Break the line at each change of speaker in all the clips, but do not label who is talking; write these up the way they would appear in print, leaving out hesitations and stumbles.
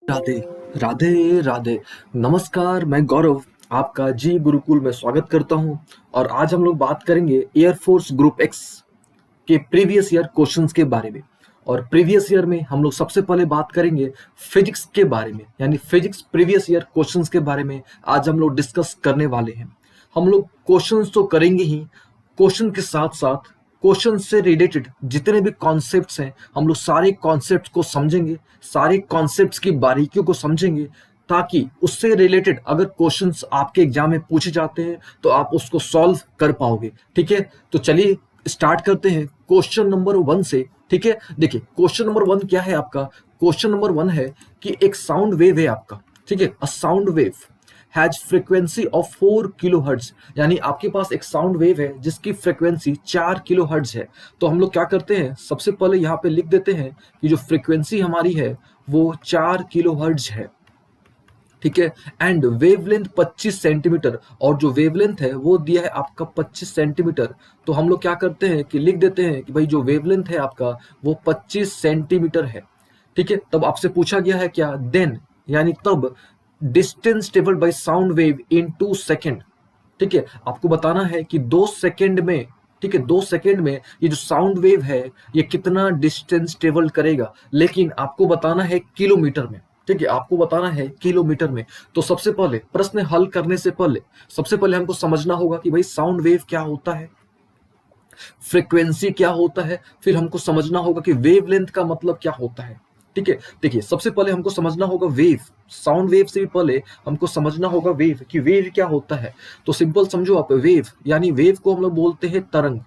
राधे राधे राधे। नमस्कार, मैं गौरव आपका जी गुरुकुल में स्वागत करता हूं। और आज हम लोग बात करेंगे एयरफोर्स ग्रुप एक्स के प्रीवियस ईयर क्वेश्चंस के बारे में। और प्रीवियस ईयर में हम लोग सबसे पहले बात करेंगे फिजिक्स के बारे में, यानी फिजिक्स प्रीवियस ईयर क्वेश्चंस के बारे में आज हम लोग डिस्कस करने वाले हैं। हम लोग क्वेश्चंस तो करेंगे ही, क्वेश्चन के साथ साथ क्वेश्चन से रिलेटेड जितने भी कॉन्सेप्ट्स हैं हम लोग सारे कॉन्सेप्ट्स को समझेंगे, सारे कॉन्सेप्ट्स की बारीकियों को समझेंगे, ताकि उससे रिलेटेड अगर क्वेश्चंस आपके एग्जाम में पूछे जाते हैं तो आप उसको सॉल्व कर पाओगे। ठीक है, तो चलिए स्टार्ट करते हैं क्वेश्चन नंबर 1 से। ठीक है, देखिए क्वेश्चन नंबर 1 क्या है आपका। क्वेश्चन नंबर 1 है कि एक साउंड वेव है आपका। ठीक है, a sound wave has frequency of 4 kilo hertz, यानी आपके पास एक साउंड वेव है जिसकी फ्रीक्वेंसी 4 किलो हर्ट्ज है। तो हम लोग क्या करते हैं, सबसे पहले यहाँ पे लिख देते हैं कि जो फ्रीक्वेंसी हमारी है वो 4 किलो हर्ट्ज है। ठीक है, एंड वेवलेंथ 25 सेंटीमीटर, और जो वेवलेंथ है वो दिया है आपका 25 सेंटीमीटर। तो हम लोग क्या करते हैं कि लिख देते हैं कि भाई जो वेवलेंथ है आपका वो 25 सेंटीमीटर है। ठीक है, तब आपसे पूछा गया है क्या, देन यानी तब distance travelled by sound wave in 2 second. ठीक है, आपको बताना है कि 2 सेकेंड में, ठीक है 2 सेकेंड में ये जो साउंड वेव है ये कितना डिस्टेंस ट्रेवल करेगा, लेकिन आपको बताना है किलोमीटर में। ठीक है, आपको बताना है किलोमीटर में। तो सबसे पहले प्रश्न हल करने से पहले सबसे पहले हमको समझना होगा कि भाई साउंड वेव क्या होता है, फ्रीक्वेंसी क्या होता है, फिर हमको समझना होगा कि वेवलेंथ का मतलब क्या होता है। ठीक है, देखिए सबसे पहले हमको समझना होगा वेव, साउंड वेव से भी पहले हमको समझना होगा वेव कि वेव क्या होता है। तो सिंपल समझो आप, वेव यानी वेव को हम लोग बोलते हैं तरंग।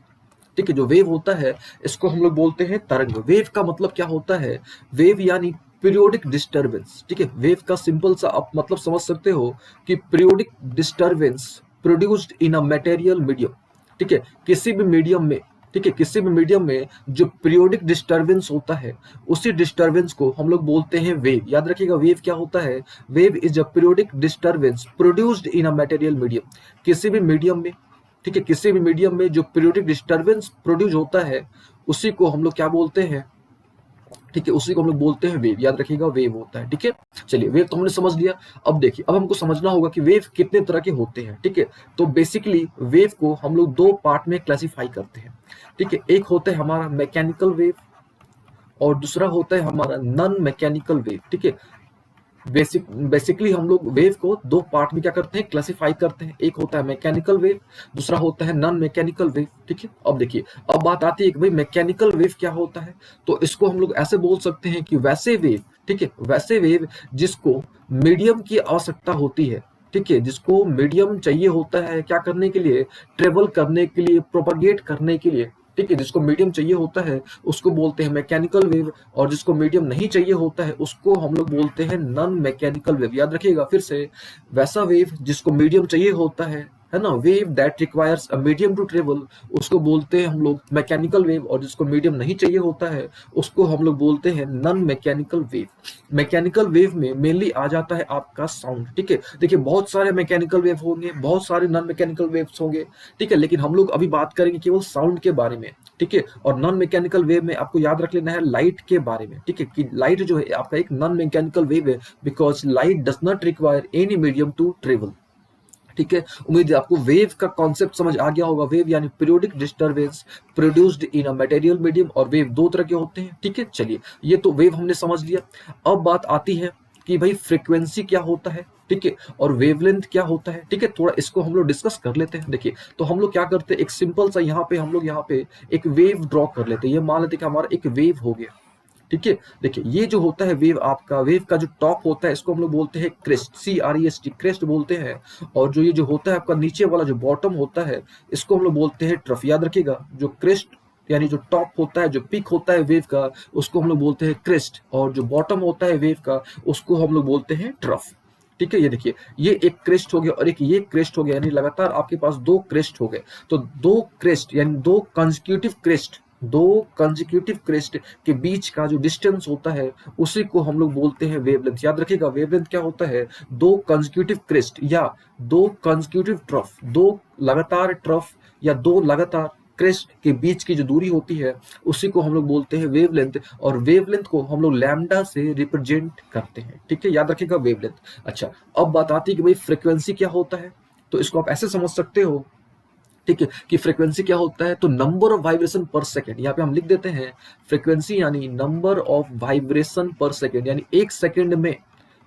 ठीक है, जो वेव होता है इसको हम लोग बोलते हैं तरंग। वेव का मतलब क्या होता है, वेव यानी पीरियोडिक डिस्टरबेंस। ठीक है, वेव का सिंपल सा आप मतलब समझ सकते हो कि periodic disturbance produced in a material medium. ठीक है, किसी भी मीडियम में, ठीक है किसी भी मीडियम में जो पीरियोडिक डिस्टरबेंस होता है उसी डिस्टरबेंस को हम लोग बोलते हैं वेव। याद रखिएगा वेव क्या होता है, wave is a periodic disturbance produced in a material medium. किसी भी मीडियम में, ठीक है किसी भी मीडियम में जो पीरियोडिक डिस्टरबेंस प्रोड्यूस होता है उसी को हम लोग क्या बोलते हैं, ठीक है उसी को हम लोग बोलते हैं वेव। याद रखिएगा वेव होता है। ठीक है, चलिए वेव तो हमने समझ लिया। अब देखिए अब हमको समझना होगा कि वेव कितने तरह के होते हैं। ठीक है, तो बेसिकली वेव को हम लोग 2 पार्ट में क्लासिफाई करते हैं। ठीक है, एक होता है हमारा मैकेनिकल वेव और दूसरा होता है हमारा नॉन मैकेनिकल वेव। ठीक है, बेसिकली हम लोग वेव को 2 पार्ट में क्या करते हैं, क्लासिफाई करते हैं। एक होता है मैकेनिकल वेव, दूसरा होता है नॉन मैकेनिकल वेव। ठीक है, अब देखिए अब बात आती है कि भाई मैकेनिकल वेव क्या होता है। तो इसको हम लोग ऐसे बोल सकते हैं कि वैसे वेव, ठीक है वैसे वेव जिसको मीडियम की आवश्यकता होती है। ठीक है, जिसको मीडियम चाहिए होता है क्या करने के लिए, ट्रेवल करने के लिए, प्रोपागेट करने के लिए। ठीक है, जिसको मीडियम चाहिए होता है उसको बोलते हैं मैकेनिकल वेव, और जिसको मीडियम नहीं चाहिए होता है उसको हम लोग बोलते हैं नॉन मैकेनिकल वेव। याद रखिएगा फिर से, वैसा वेव जिसको मीडियम चाहिए होता है ना, wave that requires a medium to travel, उसको बोलते हैं हम लोग मैकेनिकल वेव, और जिसको मीडियम नहीं चाहिए होता है उसको हम लोग बोलते हैं non mechanical wave. Mechanical wave में मेनली आ जाता है आपका साउंड। ठीक है, देखिए बहुत सारे मैकेनिकल वेव होंगे, बहुत सारे नॉन मैकेनिकल वेव्स होंगे। ठीक है, लेकिन हम लोग अभी बात करेंगे केवल साउंड के बारे में। ठीक है, और नॉन मैकेनिकल वेव में आपको याद रख लेना है लाइट के बारे में। ठीक है, कि लाइट जो है आपका एक नॉन मैकेनिकल वेव है, because light does not require any medium to travel. ठीक है, उम्मीद है आपको वेव का कॉन्सेप्ट समझ आ गया होगा। वेव यानी periodic disturbance produced in a material medium, और वेव 2 तरह के होते हैं। ठीक है, चलिए ये तो वेव हमने समझ लिया। अब बात आती है कि भाई फ्रीक्वेंसी क्या होता है, ठीक है और वेवलेंथ क्या होता है। ठीक है, थोड़ा इसको हम लोग डिस्कस कर लेते हैं। देखिए तो हम लोग क्या करते हैं, एक सिंपल सा यहाँ पे हम लोग यहाँ पे एक वेव ड्रॉ कर लेते हैं। ये मान लेते हैं कि हमारा एक वेव हो गया। ठीक है, देखिए ये जो होता है वेव, आपका वेव का जो टॉप होता है इसको हम लोग बोलते हैं क्रेस्ट, CREST क्रेस्ट बोलते हैं। और जो ये जो होता है आपका नीचे वाला जो बॉटम होता है इसको हम लोग बोलते हैं ट्रफ। याद रखिएगा जो क्रेस्ट यानी जो टॉप होता है, जो पिक होता है वेव का, उसको हम लोग बोलते हैं क्रेस्ट, और जो बॉटम होता है वेव का उसको हम लोग बोलते हैं ट्रफ। ठीक है, ये देखिए ये एक क्रेस्ट हो गया और एक ये क्रेस्ट हो गया, यानी लगातार आपके पास 2 क्रेस्ट हो गए। तो 2 क्रेस्ट यानी 2 कंसेक्यूटिव क्रेस्ट, 2 कंसेक्यूटिव क्रेस्ट के बीच का जो डिस्टेंस होता है उसी को हम लोग बोलते हैं वेवलेंथ। याद रखिएगा वेवलेंथ क्या होता है, 2 कंसेक्यूटिव क्रेस्ट या 2 कंसेक्यूटिव ट्रफ, 2 लगातार ट्रफ या 2 लगातार क्रेस्ट के बीच की जो दूरी होती है उसी को हम लोग बोलते हैं वेवलेंथ, और वेवलेंथ को हम लोग लैम्डा से रिप्रेजेंट करते हैं। ठीक है, याद रखिएगा वेवलेंथ। अच्छा, अब बात आती है कि भाई फ्रीक्वेंसी क्या होता है, तो इसको आप ऐसे समझ सकते हो, ठीक है, कि फ्रीक्वेंसी क्या होता है, तो नंबर ऑफ वाइब्रेशन पर सेकेंड, यहाँ पे हम लिख देते हैं फ्रीक्वेंसी यानी नंबर ऑफ वाइब्रेशन पर सेकेंड, यानी एक सेकेंड में,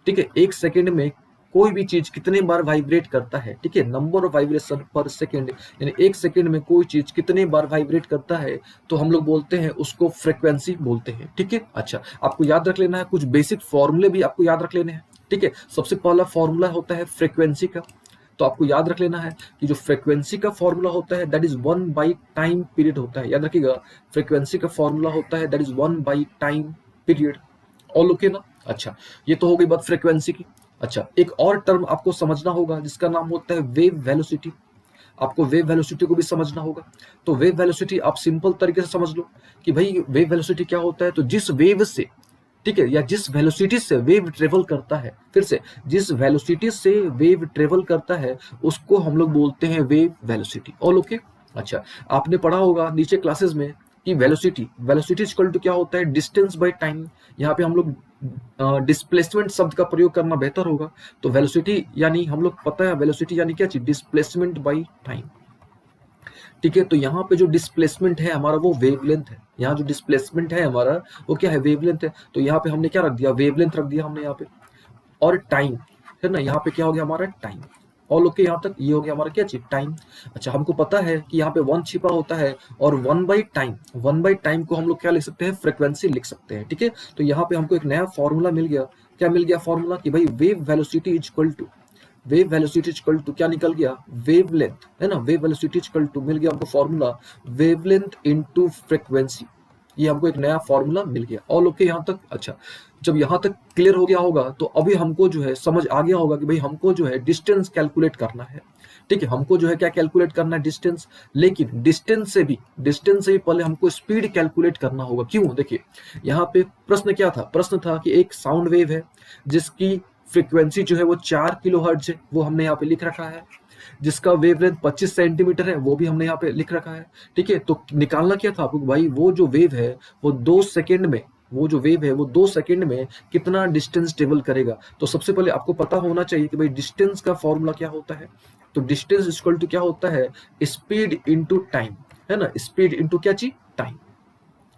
ठीक है, एक सेकेंड में कोई भी चीज कितने बार वाइब्रेट करता है। ठीक है, नंबर ऑफ वाइब्रेशन पर सेकेंड, यानी एक सेकेंड में कोई चीज कितने बार वाइब्रेट करता है, तो हम लोग बोलते हैं उसको फ्रीक्वेंसी बोलते हैं। ठीक है, अच्छा, आपको याद रख लेना है, कुछ बेसिक फॉर्मूले भी आपको याद रख लेने हैं। ठीक है, सबसे पहला फॉर्मूला होता है फ्रीक्वेंसी का, तो आपको याद रख लेना है कि जो फ्रीक्वेंसी का फॉर्मूला होता है दैट इज 1 टाइम पीरियड होता है। याद रखिएगा, फ्रीक्वेंसी का फॉर्मूला होता है that is 1 time period. All okay ना? अच्छा, ये तो हो गई बात फ्रीक्वेंसी की। अच्छा, एक और टर्म आपको समझना होगा जिसका नाम होता है वेव वेलोसिटी। आपको वेव वेलोसिटी को भी समझना होगा। तो वेव वेलोसिटी आप सिंपल तरीके से समझ लो कि भाई वेव वेलोसिटी क्या होता है, तो जिस वेव से, ठीक है, या जिस वेलोसिटी से वेव ट्रेवल करता है, फिर से जिस वेलोसिटी से वेव ट्रेवल करता है उसको हम लोग बोलते हैं वेव वेलोसिटी। All okay? अच्छा, आपने पढ़ा होगा नीचे क्लासेस में कि वेलोसिटी इक्वल टू क्या होता है, डिस्टेंस बाय टाइम। यहाँ पे हम लोग डिस्प्लेसमेंट शब्द का प्रयोग करना बेहतर होगा। तो वेलोसिटी यानी हम लोग पता है वेलोसिटी यानी क्या चीज, डिस्प्लेसमेंट बाय टाइम। ठीक है, तो यहाँ पे जो डिस्प्लेसमेंट है हमारा वो वेवलेंथ है। यहाँ जो डिस्प्लेसमेंट है हमारा वो क्या है, वेवलेंथ है। तो यहाँ पे हमने क्या रख दिया, वेवलेंथ रख दिया हमने यहाँ पे। और टाइम है ना, यहाँ पे क्या हो गया हमारा टाइम। और लोग के यहाँ तक ये हो गया हमारा क्या चीज, टाइम। अच्छा, हमको पता है कि यहाँ पे 1 छिपा होता है, और 1/टाइम को हम लोग क्या लिख सकते हैं, फ्रीक्वेंसी लिख सकते हैं। ठीक है, तो यहाँ पे हमको एक नया फॉर्मूला मिल गया। क्या मिल गया फॉर्मूला, कि भाई वेव वेलोसिटी इक्वल टू क्या निकल गया, वेवलेंथ, है ना। वेव वेलोसिटी इक्वल टू मिल गया हमको फॉर्मूला, वेवलेंथ इनटू फ्रीक्वेंसी। ये हमको एक नया फॉर्मूला मिल गया। ऑल ओके यहाँ तक? अच्छा, जब यहाँ तक क्लियर हो गया होगा तो अभी हमको जो है समझ आ गया होगा कि भाई हमको जो है डिस्टेंस कैलकुलेट करना है। ठीक है, हमको जो है क्या कैलकुलेट करना है, डिस्टेंस। लेकिन डिस्टेंस से भी पहले हमको स्पीड कैलकुलेट करना होगा। क्यों? देखिए, यहाँ पे प्रश्न क्या था, प्रश्न था कि एक साउंड वेव है जिसकी फ्रीक्वेंसी जो है वो 4 किलोहर्ट्ज है, वो हमने यहाँ पे लिख रखा है। जिसका वेवलेंथ 25 सेंटीमीटर है, वो भी हमने यहाँ पे लिख रखा है। ठीक है, तो निकालना क्या था आपको, भाई वो जो वेव है वो 2 सेकेंड में, कितना डिस्टेंस ट्रेवल करेगा। तो सबसे पहले आपको पता होना चाहिए कि भाई डिस्टेंस का फॉर्मूला क्या होता है। तो डिस्टेंस इक्वल टू क्या होता है, स्पीड इंटू टाइम, है ना। स्पीड इंटू क्या चीज, टाइम।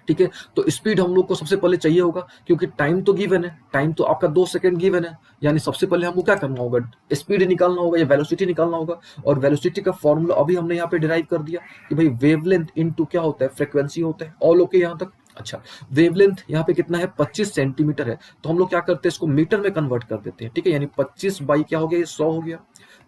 ठीक है, तो स्पीड हम लोग को सबसे पहले चाहिए होगा, क्योंकि टाइम तो गिवन है, टाइम तो आपका 2 सेकंड गिवन है। यानी सबसे पहले हमको क्या करना होगा, स्पीड निकालना होगा या वेलोसिटी निकालना होगा। और वेलोसिटी का फॉर्मूला अभी हमने यहाँ पे डिराइव कर दिया कि भाई वेवलेंथ इनटू क्या होता है, फ्रीक्वेंसी होता है। ऑल ओके यहाँ तक? अच्छा, वेवलेंथ यहाँ पे कितना है, 25 सेंटीमीटर है। तो हम लोग क्या करते हैं, इसको मीटर में कन्वर्ट कर देते हैं। ठीक है, यानी 25 बाई क्या हो गया, 100 हो गया।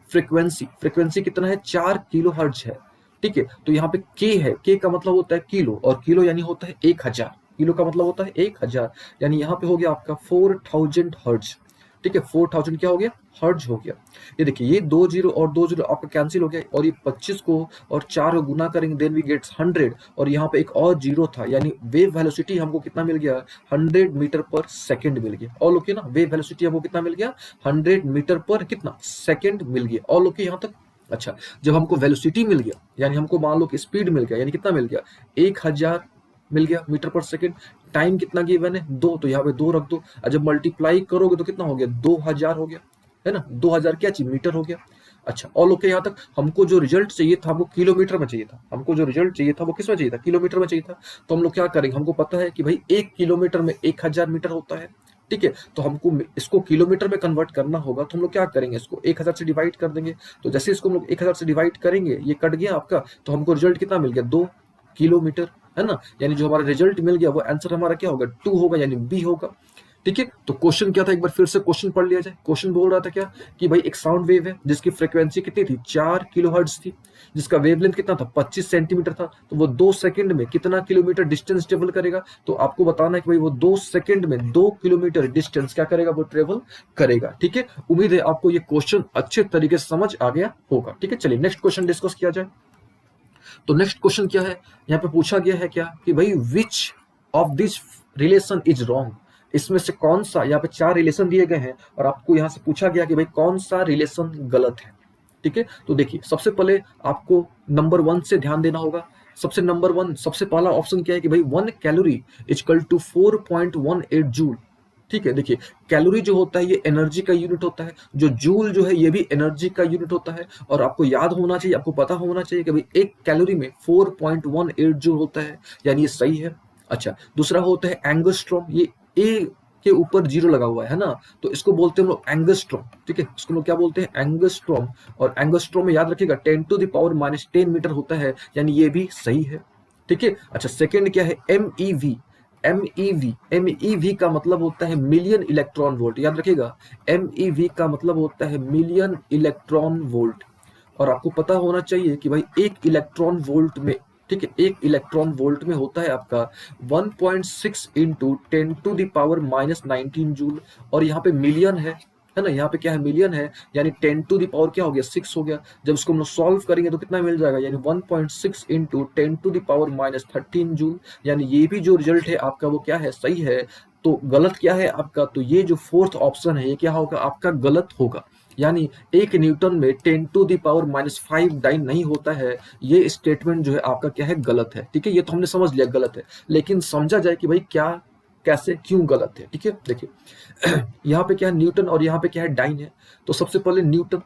फ्रीक्वेंसी कितना है, 4 किलो हर्ट्ज है। ठीक है, तो यहाँ पे के है, के का मतलब होता है किलो, और किलो यानी होता है 1000। किलो का मतलब होता है 1000, यानी यहाँ पे हो गया आपका 4000 हर्ट्ज। ठीक है, 4000 क्या हो गया, हर्ट्ज हो गया। ये देखिए, ये 2 जीरो और 2 जीरो आपका कैंसिल हो गया, और ये 25 को और 4 को गुना करेंगे, देन वी गेट्स 100। और यहाँ पे एक और जीरो था, यानी वेव वेलोसिटी हमको कितना मिल गया, 100 मीटर पर सेकंड मिल गया। ऑल ओके ना, वेव वेलोसिटी हमको कितना मिल गया, 100 मीटर पर कितना सेकंड मिल गया। ऑल ओके यहाँ तक? अच्छा, जब हमको वेलोसिटी मिल गया, यानी हमको मान लो कि स्पीड मिल गया, यानी कितना मिल गया, 1000 मिल गया मीटर पर सेकंड। टाइम कितना गिवन है, 2, तो यहाँ पे 2 रख दो, और जब मल्टीप्लाई करोगे तो कितना हो गया, 2000 हो गया, है ना। 2000 क्या चीज, मीटर हो गया। अच्छा, ऑल ओके यहाँ तक? हमको जो रिजल्ट चाहिए था, हमको किलोमीटर में चाहिए था। हमको जो रिजल्ट चाहिए था वो किस में चाहिए था, किलोमीटर में चाहिए था। तो हम लोग क्या करेंगे, हमको पता है कि भाई 1 किलोमीटर में 1000 मीटर होता है। ठीक है, तो हमको इसको किलोमीटर में कन्वर्ट करना होगा, तो हम लोग क्या करेंगे, इसको 1000 से डिवाइड कर देंगे। तो जैसे इसको हम लोग 1000 से डिवाइड करेंगे, ये कट गया आपका, तो हमको रिजल्ट कितना मिल गया, 2 किलोमीटर, है ना। यानी जो हमारा रिजल्ट मिल गया वो आंसर हमारा क्या होगा, 2 होगा, यानी बी होगा। ठीक है, तो क्वेश्चन क्या था, एक बार फिर से क्वेश्चन पढ़ लिया जाए। क्वेश्चन बोल रहा था क्या, कि भाई एक साउंड वेव है जिसकी फ्रीक्वेंसी कितनी थी, 4 किलोहर्ट्ज थी, जिसका वेवलेंथ कितना था, 25 सेंटीमीटर था। तो वो 2 सेकंड में कितना किलोमीटर डिस्टेंस ट्रेवल करेगा। तो आपको बताना है कि भाई वो 2 सेकंड में 2 किलोमीटर डिस्टेंस क्या करेगा, वो ट्रेवल करेगा। ठीक है, उम्मीद है आपको ये क्वेश्चन अच्छे तरीके से समझ आ गया होगा। ठीक है, चलिए नेक्स्ट क्वेश्चन डिस्कस किया जाए। तो नेक्स्ट क्वेश्चन क्या है, यहाँ पे पूछा गया है क्या, कि भाई which of this relation is wrong. इसमें से कौन सा, यहाँ पे 4 रिलेशन दिए गए हैं और आपको यहाँ से पूछा गया कि भाई कौन सा रिलेशन गलत है। ठीक है, तो देखिए सबसे पहले आपको नंबर 1 से ध्यान देना होगा। सबसे नंबर वन, सबसे पहला ऑप्शन क्या है कि भाई 1 कैलोरी इक्वल टू 4.18 जूल। ठीक है, देखिए कैलोरी जो होता है ये एनर्जी का यूनिट होता है, जो जूल जो है ये भी एनर्जी का यूनिट होता है। और आपको याद होना चाहिए, आपको पता होना चाहिए कि भाई 1 कैलोरी में 4.18 जूल होता है, यानी ये सही है। अच्छा, दूसरा होता है एंगस्ट्रॉम, ये ए के ऊपर जीरो लगा हुआ है ना, तो इसको बोलते हैं हम लोग एंगस्ट्रॉम। ठीक है, इसको लोग क्या बोलते हैं, एंगस्ट्रॉम। और एंगस्ट्रॉम में याद रखिएगा 10⁻⁻10 मीटर होता है, यानी ये भी सही है। ठीक है, अच्छा सेकंड क्या है, एमईवी। एमईवी का मतलब होता है मिलियन इलेक्ट्रॉन वोल्ट, याद रखिएगा एमईवी का मतलब होता है मिलियन इलेक्ट्रॉन वोल्ट। और आपको पता होना चाहिए कि भाई 1 इलेक्ट्रॉन वोल्ट में, ठीक है, 1 इलेक्ट्रॉन वोल्ट में होता है आपका 1.6 इंटू 10⁻⁻19 जूल। और यहाँ पे मिलियन है ना, यहाँ पे क्या है, मिलियन है, यानी 10 क्या हो गया, 6 हो गया। जब इसको हम लोग सॉल्व करेंगे तो कितना मिल जाएगा, यानी 1.6 इंटू 10⁻⁻13 जूल। यानी ये भी जो रिजल्ट है आपका वो क्या है, सही है। तो गलत क्या है आपका, तो ये जो फोर्थ ऑप्शन है ये क्या होगा आपका, गलत होगा। यानी 1 न्यूटन में 10⁻⁵ डाइन नहीं होता है, ये स्टेटमेंट जो है आपका क्या है, गलत है। ठीक है, ये तो हमने समझ लिया गलत है, लेकिन समझा जाए कि भाई क्या, कैसे, क्यों गलत है। ठीक है, देखिए यहाँ पे क्या है, न्यूटन, और यहाँ पे क्या है, डाइन है। तो सबसे पहले न्यूटन,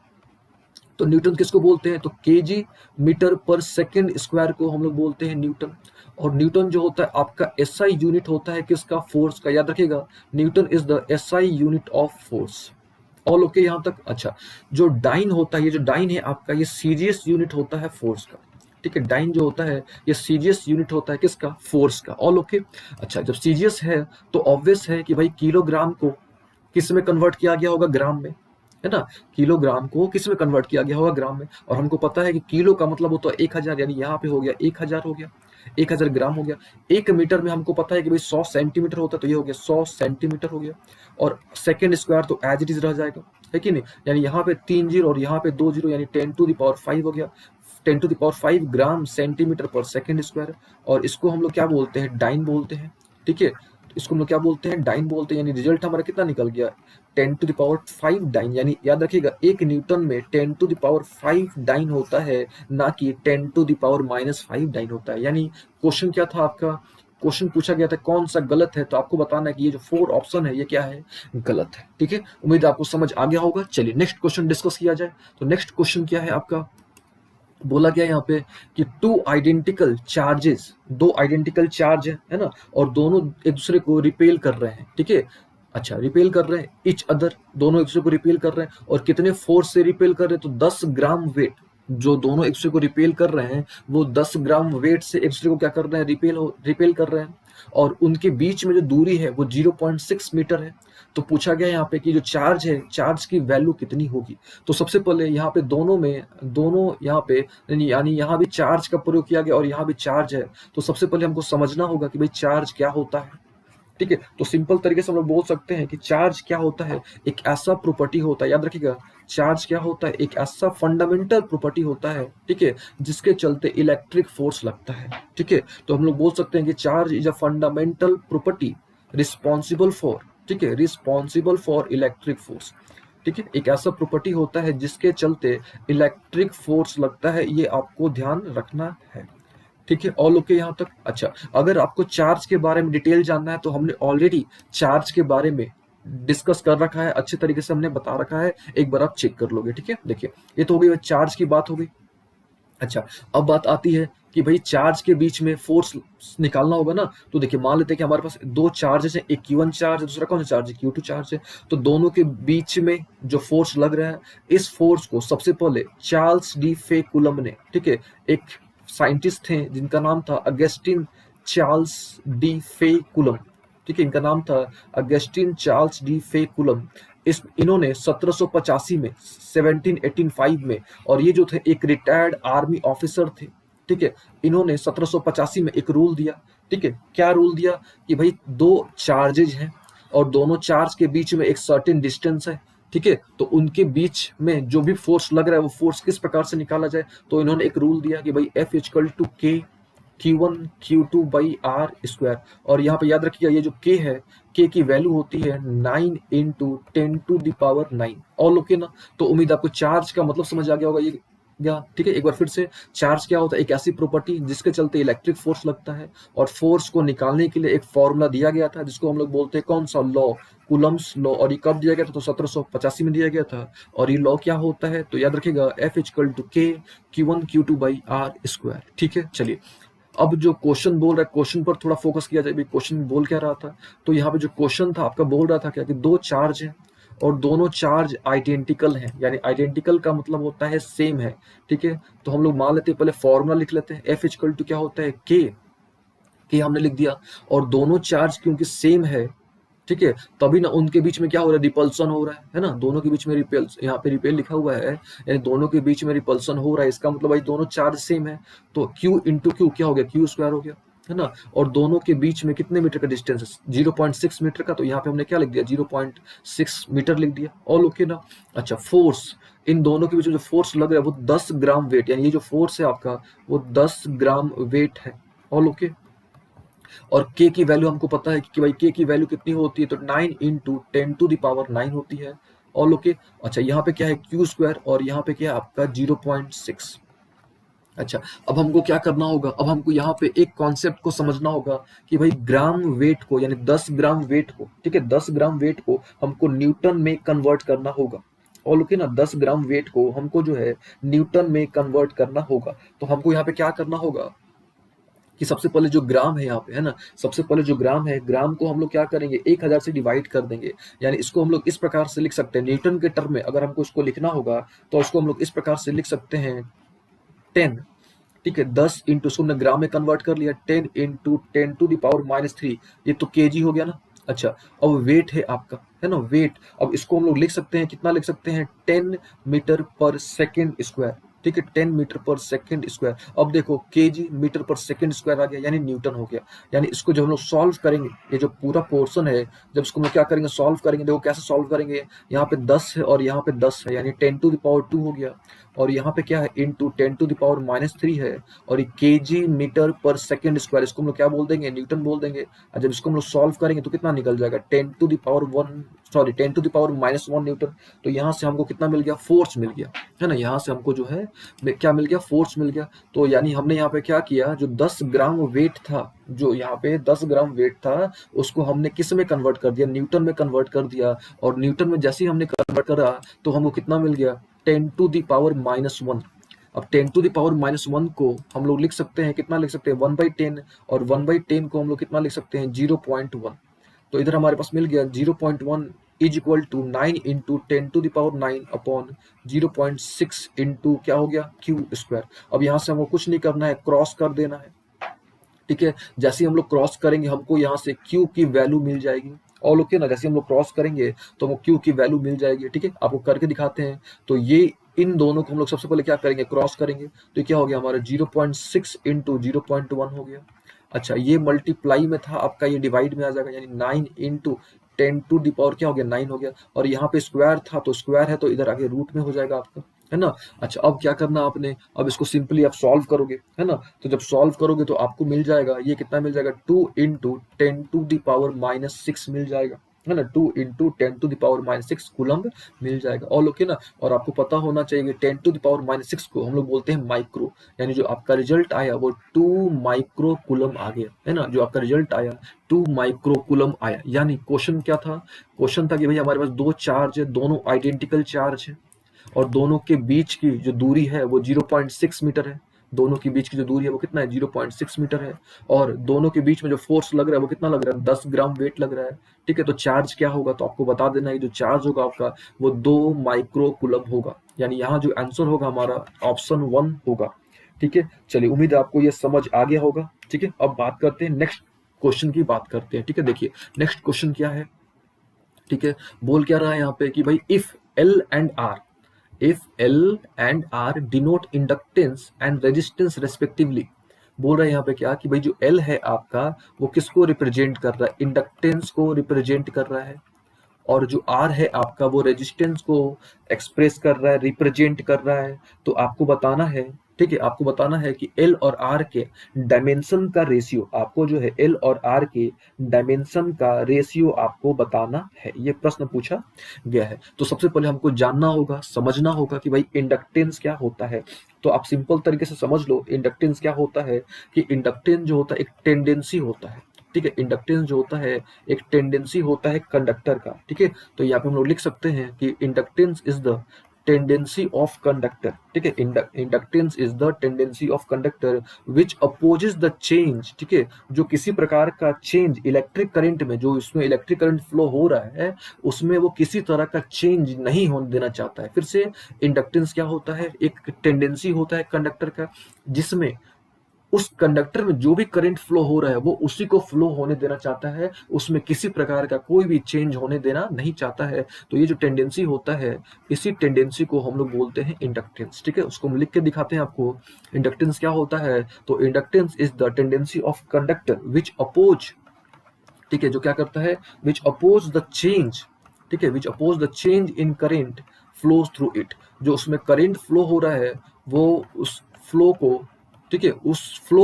तो न्यूटन किसको बोलते हैं, तो केजी मीटर पर सेकंड स्क्वायर को हम लोग बोलते हैं न्यूटन। और न्यूटन जो होता है आपका एसआई यूनिट होता है किसका, फोर्स का, याद रखिएगा Newton is the SI unit of force. All okay यहाँ तक। अच्छा, जो डाइन होता है, ये जो डाइन है आपका, ये सीजीएस यूनिट होता है फोर्स का। ठीक है, डाइन जो होता है ये सीजीएस यूनिट होता है किसका, फोर्स का। All okay. अच्छा, जब सीजीएस है तो ऑब्वियस है कि भाई किलोग्राम को किस में कन्वर्ट किया गया होगा, ग्राम में, है ना। किलोग्राम को किस में कन्वर्ट किया गया होगा, ग्राम में। और हमको पता है कि किलो का मतलब होता है 1000, यानी यहाँ पे हो गया 1000 हो गया, 1000 ग्राम हो गया। 1 मीटर में हमको पता है कि भाई 100 सेंटीमीटर होता है, तो ये हो गया 100 सेंटीमीटर हो गया। और सेकेंड स्क्वायर तो एज इट इज रह जाएगा, है कि नहीं। यानी यहाँ पे 3 जीरो और यहाँ पे 2 जीरो, यानी 10⁵ हो गया। 10⁵ ग्राम सेंटीमीटर पर सेकेंड स्क्वायर। और इसको हम लोग क्या बोलते हैं, डाइन बोलते हैं। ठीक है, इसको हम लोग क्या बोलते हैं, डाइन बोलते हैं। यानी रिजल्ट हमारा कितना निकल गया, 10⁵ डाइन। यानी याद रखिएगा 1 न्यूटन में 10⁵ डाइन होता है, ना कि 10⁻⁻5 डाइन होता है। यानी क्वेश्चन क्या था आपका, क्वेश्चन पूछा गया था कौन सा गलत है, तो आपको बताना है कि ये जो 4 ऑप्शन है ये क्या है, गलत है। ठीक है, उम्मीद है आपको समझ आ गया होगा। चलिए नेक्स्ट क्वेश्चन डिस्कस किया जाए। तो नेक्स्ट क्वेश्चन क्या है आपका, बोला गया यहाँ पे कि दो आइडेंटिकल चार्ज है ना, और दोनों एक दूसरे को रिपेल कर रहे हैं। ठीक है, अच्छा रिपेल कर रहे हैं इच अदर, दोनों एक दूसरे को रिपेल कर रहे हैं। और कितने फोर्स से रिपेल कर रहे हैं, तो 10 ग्राम वेट, जो दोनों एक दूसरे को रिपेल कर रहे हैं वो 10 ग्राम वेट से एक दूसरे को क्या कर रहे हैं, रिपेल कर रहे हैं। और उनके बीच में जो दूरी है वो 0.6 मीटर है। तो पूछा गया यहाँ पे कि जो चार्ज है, चार्ज की वैल्यू कितनी होगी। तो सबसे पहले यहाँ पे दोनों यहाँ पे, यानी यहाँ भी चार्ज का प्रयोग किया गया और यहाँ भी चार्ज है। तो सबसे पहले हमको समझना होगा कि भाई चार्ज क्या होता है। ठीक है, तो सिंपल तरीके से हम लोग बोल सकते हैं कि चार्ज क्या होता है, एक ऐसा प्रॉपर्टी होता है, याद रखिएगा चार्ज क्या होता है, एक ऐसा फंडामेंटल प्रॉपर्टी होता है, ठीक है, जिसके चलते इलेक्ट्रिक फोर्स लगता है। ठीक है, तो हम लोग बोल सकते हैं कि charge is a fundamental property responsible for, ठीक है, रिस्पॉन्सिबल फॉर इलेक्ट्रिक फोर्स। ठीक है, एक ऐसा प्रॉपर्टी होता है जिसके चलते इलेक्ट्रिक फोर्स लगता है, ये आपको ध्यान रखना है। ठीक है, ऑल ओके यहाँ तक। अच्छा, अगर आपको चार्ज के बारे में डिटेल जानना है तो हमने ऑलरेडी चार्ज के बारे में डिस्कस कर रखा है, अच्छे तरीके से हमने बता रखा है, एक बार आप चेक कर लोगे। ठीक है, देखिए ये तो हो गई चार्ज की बात हो गई। अच्छा, अब बात आती है कि भाई चार्ज के बीच में फोर्स निकालना होगा ना। तो देखिए मान लेते हैं कि हमारे पास दो चार्जेस हैं, एक Q1 चार्ज है, दूसरा कौन सा चार्ज है, Q2 चार्ज है। तो दोनों के बीच में जो फोर्स लग रहा है, इस फोर्स को सबसे पहले चार्ल्स डी फे कूलम ने, ठीक है, एक साइंटिस्ट थे जिनका नाम था अगस्टिन चार्ल्स डी फे कूलम। ठीक है, इनका नाम था अगस्टिन चार्ल्स डी फे कूलम। इन्होंने 1785 में 1785 में, और ये जो थे एक रिटायर्ड आर्मी ऑफिसर थे। ठीक है, इन्होंने 1785 में एक रूल दिया। ठीक है, क्या रूल दिया कि भाई दो चार्जेज हैं और दोनों चार्ज के बीच में एक सर्टेन डिस्टेंस है। ठीक है, तो उनके बीच में जो भी फोर्स लग रहा है वो फोर्स किस प्रकार से निकाला जाए। तो इन्होंने एक रूल दिया कि भाई F equal to K Q1 Q2 by R square. और यहाँ पे याद रखिएगा ये जो K है, K की वैल्यू होती है 9 इंटू 10⁻⁹ ऑल ओके ना। तो उम्मीद आपको चार्ज का मतलब समझ आ गया होगा। ये गया। ठीक है, एक बार फिर से, चार्ज क्या होता है? एक ऐसी प्रॉपर्टी जिसके चलते इलेक्ट्रिक फोर्स लगता है, और फोर्स को निकालने के लिए एक फॉर्मूला दिया गया था जिसको हम लोग बोलते हैं कौन सा लॉ? Coulomb's law. और ये कब दिया गया था? तो 1785 में दिया गया था। और ये लॉ क्या होता है? तो याद रखिएगा, F equal to K Q1 Q2 by R square. ठीक है, चलिए अब जो क्वेश्चन बोल रहा है, क्वेश्चन पर थोड़ा फोकस किया जाए। क्वेश्चन बोल क्या रहा था? तो यहाँ पे जो क्वेश्चन था आपका बोल रहा था क्या कि दो चार्ज है और दोनों चार्ज आइडेंटिकल हैं, यानी आइडेंटिकल का मतलब होता है सेम है। ठीक है, तो हम लोग मान लेते हैं, पहले फॉर्मूला लिख लेते हैं। F इक्वल टू क्या होता है? के हमने लिख दिया। और दोनों चार्ज क्योंकि सेम है, ठीक है, तभी ना उनके बीच में क्या हो रहा है? रिपल्सन हो रहा है ना। दोनों के बीच में रिपेल्स, यहाँ पे रिपेल लिखा हुआ है, यानी दोनों के बीच में रिपल्सन हो रहा है। इसका मतलब भाई दोनों चार्ज सेम है, तो Q इंटू क्यू क्या हो गया? क्यू स्क्वायर हो गया, है ना। और दोनों के बीच में कितने मीटर का डिस्टेंस है? 0.6 मीटर का। तो यहाँ पे हमने क्या लिख दिया? 0.6 मीटर लिख दिया। ऑल ओके ना। अच्छा, फोर्स, इन दोनों के बीच में जो फोर्स लग रहा है वो 10 ग्राम वेट, यानी ये जो फोर्स है आपका वो 10 ग्राम वेट है। All okay. और k की वैल्यू हमको पता है कि भाई k की वैल्यू कितनी होती है? तो 9 इंटू 10⁻⁹ होती है। All okay. अच्छा, यहाँ पे क्या है? क्यू स्क्वायर, और यहाँ पे क्या है आपका? 0.6। अच्छा, अब हमको क्या करना होगा? अब हमको यहाँ पे एक कॉन्सेप्ट को समझना होगा कि भाई ग्राम वेट को, यानी 10 ग्राम वेट को, ठीक है, 10 ग्राम वेट को हमको न्यूटन में कन्वर्ट करना होगा। और ओके ना, 10 ग्राम वेट को हमको जो है न्यूटन में कन्वर्ट करना होगा। तो हमको यहाँ पे क्या करना होगा कि सबसे पहले जो ग्राम है यहाँ पे, है ना, सबसे पहले जो ग्राम है, ग्राम को हम लोग क्या करेंगे? 1000 से डिवाइड कर देंगे। यानी इसको हम लोग इस प्रकार से लिख सकते हैं, न्यूटन के टर्म में अगर हमको इसको लिखना होगा तो इसको हम लोग इस प्रकार से लिख सकते हैं, 10। ठीक है, 10 इंटू, शून्य ग्राम में कन्वर्ट कर लिया, 10 इंटू 10⁻³ ये तो केजी हो गया ना। अच्छा, अब वेट है आपका, है ना, वेट। अब इसको हम लोग लिख सकते हैं, कितना लिख सकते हैं? 10 मीटर पर सेकेंड स्क्वायर। ठीक है, 10 मीटर पर सेकेंड स्क्वायर। अब देखो, केजी मीटर पर सेकेंड स्क्वायर आ गया, यानी न्यूटन हो गया। यानी इसको जब हम लोग सॉल्व करेंगे, ये जो पूरा पोर्शन है, जब इसको हम लोग क्या करेंगे? सॉल्व करेंगे। देखो कैसे सॉल्व करेंगे, यहाँ पे 10 है और यहाँ पे 10 है, यानी 10⁻² हो गया। और यहाँ पे क्या है? इंटू 10⁻³ है, और ये केजी मीटर पर सेकेंड स्क्वायर, इसको हम लोग क्या बोल देंगे? न्यूटन बोल देंगे। और जब इसको हम लोग सॉल्व करेंगे तो कितना निकल जाएगा? 10⁻1 न्यूटन। तो यहाँ से हमको कितना मिल गया? फोर्स मिल गया, है ना। यहाँ से हमको जो है क्या मिल गया? फोर्स मिल गया। तो यानी हमने यहाँ पे क्या किया? जो 10 ग्राम वेट था, जो यहाँ पे 10 ग्राम वेट था, उसको हमने किस में कन्वर्ट कर दिया? न्यूटन में कन्वर्ट कर दिया। और न्यूटन में जैसे ही हमने कन्वर्ट करा तो हमको कितना मिल गया? 10⁻⁻1। अब 10⁻⁻1 को हम लोग लिख सकते हैं, कितना लिख सकते हैं? 1/10। और 1/10 को हम लोग कितना लिख सकते हैं? 0.1। तो इधर हमारे पास मिल गया 0.1 is equal to 9 into 10⁹ upon 0.6 into क्या हो गया? Q square. अब यहाँ से हमको कुछ नहीं करना है, क्रॉस कर देना है। ठीक है, जैसे ही हम लोग क्रॉस करेंगे हमको यहाँ से Q की वैल्यू मिल जाएगी। ऑल ओके ना। जैसे हम लोग क्रॉस करेंगे तो हमको Q की वैल्यू मिल जाएगी। ठीक है, आपको करके दिखाते हैं। तो ये इन दोनों को हम लोग सबसे पहले क्या करेंगे? क्रॉस करेंगे। तो क्या हो गया हमारा? 0.6 इंटू 0.1 हो गया। अच्छा, ये मल्टीप्लाई में था आपका, ये डिवाइड में आ जाएगा, यानी 9 इंटू 10⁻⁴ क्या हो गया? 9 हो गया। और यहाँ पे स्क्वायर था तो स्क्वायर है, तो इधर आगे रूट में हो जाएगा आपका, है ना। अच्छा, अब क्या करना आपने? अब इसको सिंपली आप सॉल्व करोगे, है ना। तो जब सॉल्व करोगे तो आपको मिल जाएगा, ये कितना मिल जाएगा? 2 इंटू 10⁻⁻6 मिल जाएगा, है ना। 2 इंटू 10⁻⁻6 कूलम्ब मिल जाएगा। ऑल ओके ना। और आपको पता होना चाहिए कि 10⁻⁻6 को हम लोग बोलते हैं माइक्रो, यानी जो आपका रिजल्ट आया वो 2 माइक्रो कूलम आ गया, है ना। जो आपका रिजल्ट आया 2 माइक्रो कूलम आया। यानी क्वेश्चन क्या था? क्वेश्चन था कि भाई हमारे पास दो चार्ज है, दोनों आइडेंटिकल चार्ज है, और दोनों के बीच की जो दूरी है वो 0.6 मीटर है। दोनों के बीच की जो दूरी है वो कितना है? 0.6 मीटर है। और दोनों के बीच में जो फोर्स लग रहा है वो कितना लग रहा है? 10 ग्राम वेट लग रहा है। ठीक है, तो चार्ज क्या होगा? तो आपको बता देना है, जो चार्ज होगा आपका वो 2 माइक्रो कूलम होगा। यानी यहाँ जो आंसर होगा हमारा ऑप्शन 1 होगा। ठीक है, चलिए, उम्मीद है आपको ये समझ आ गया होगा। ठीक है, अब बात करते हैं नेक्स्ट क्वेश्चन की बात करते हैं। ठीक है, देखिए नेक्स्ट क्वेश्चन क्या है। ठीक है, बोल क्या रहा है यहाँ पे कि भाई if L and R denote inductance and resistance respectively। बोल रहे हैं यहाँ पे क्या कि भाई जो L है आपका वो किसको रिप्रेजेंट कर रहा है? इंडक्टेंस को रिप्रेजेंट कर रहा है। और जो R है आपका वो रेजिस्टेंस को एक्सप्रेस कर रहा है, रिप्रेजेंट कर रहा है। तो आपको बताना है ठीक है, आपको बताना है कि एल और आर के डायमेंशन का रेशियो, आपको जो है एल और आर के डायमेंशन का रेशियो आपको बताना है, ये प्रश्न पूछा गया है। तो सबसे पहले हमको जानना होगा, समझना होगा कि भाई इंडक्टेंस क्या होता है। तो आप सिंपल तरीके से समझ लो इंडक्टेंस क्या होता है, कि इंडक्टेंस जो होता है एक टेंडेंसी होता है। ठीक है, इंडक्टेंस जो होता है एक टेंडेंसी होता है कंडक्टर का। ठीक है, तो यहाँ पे हम लोग लिख सकते हैं कि inductance is the tendency of conductor. ठीक है, inductance is the tendency of conductor which opposes the change. ठीक है, जो किसी प्रकार का चेंज इलेक्ट्रिक करंट में, जो इसमें इलेक्ट्रिक करंट फ्लो हो रहा है उसमें वो किसी तरह का चेंज नहीं होने देना चाहता है। फिर से इंडक्टेंस क्या होता है, एक टेंडेंसी होता है कंडक्टर का जिसमें उस कंडक्टर में जो भी करंट फ्लो हो रहा है वो उसी को फ्लो होने देना चाहता है, उसमें किसी प्रकार का कोई भी चेंज होने देना नहीं चाहता है। तो ये जो टेंडेंसी होता है, इसी टेंडेंसी को हम लोग बोलते हैं इंडक्टेंस। ठीक है, उसको हम लिख के दिखाते हैं आपको। इंडक्टेंस क्या होता है, तो inductance is the tendency of conductor which oppose, ठीक है, जो क्या करता है, विच अपोज द चेंज। ठीक है, which oppose the change in current flows through it, जो उसमें करेंट फ्लो हो रहा है वो उस फ्लो को, ठीक है, उस फ्लो,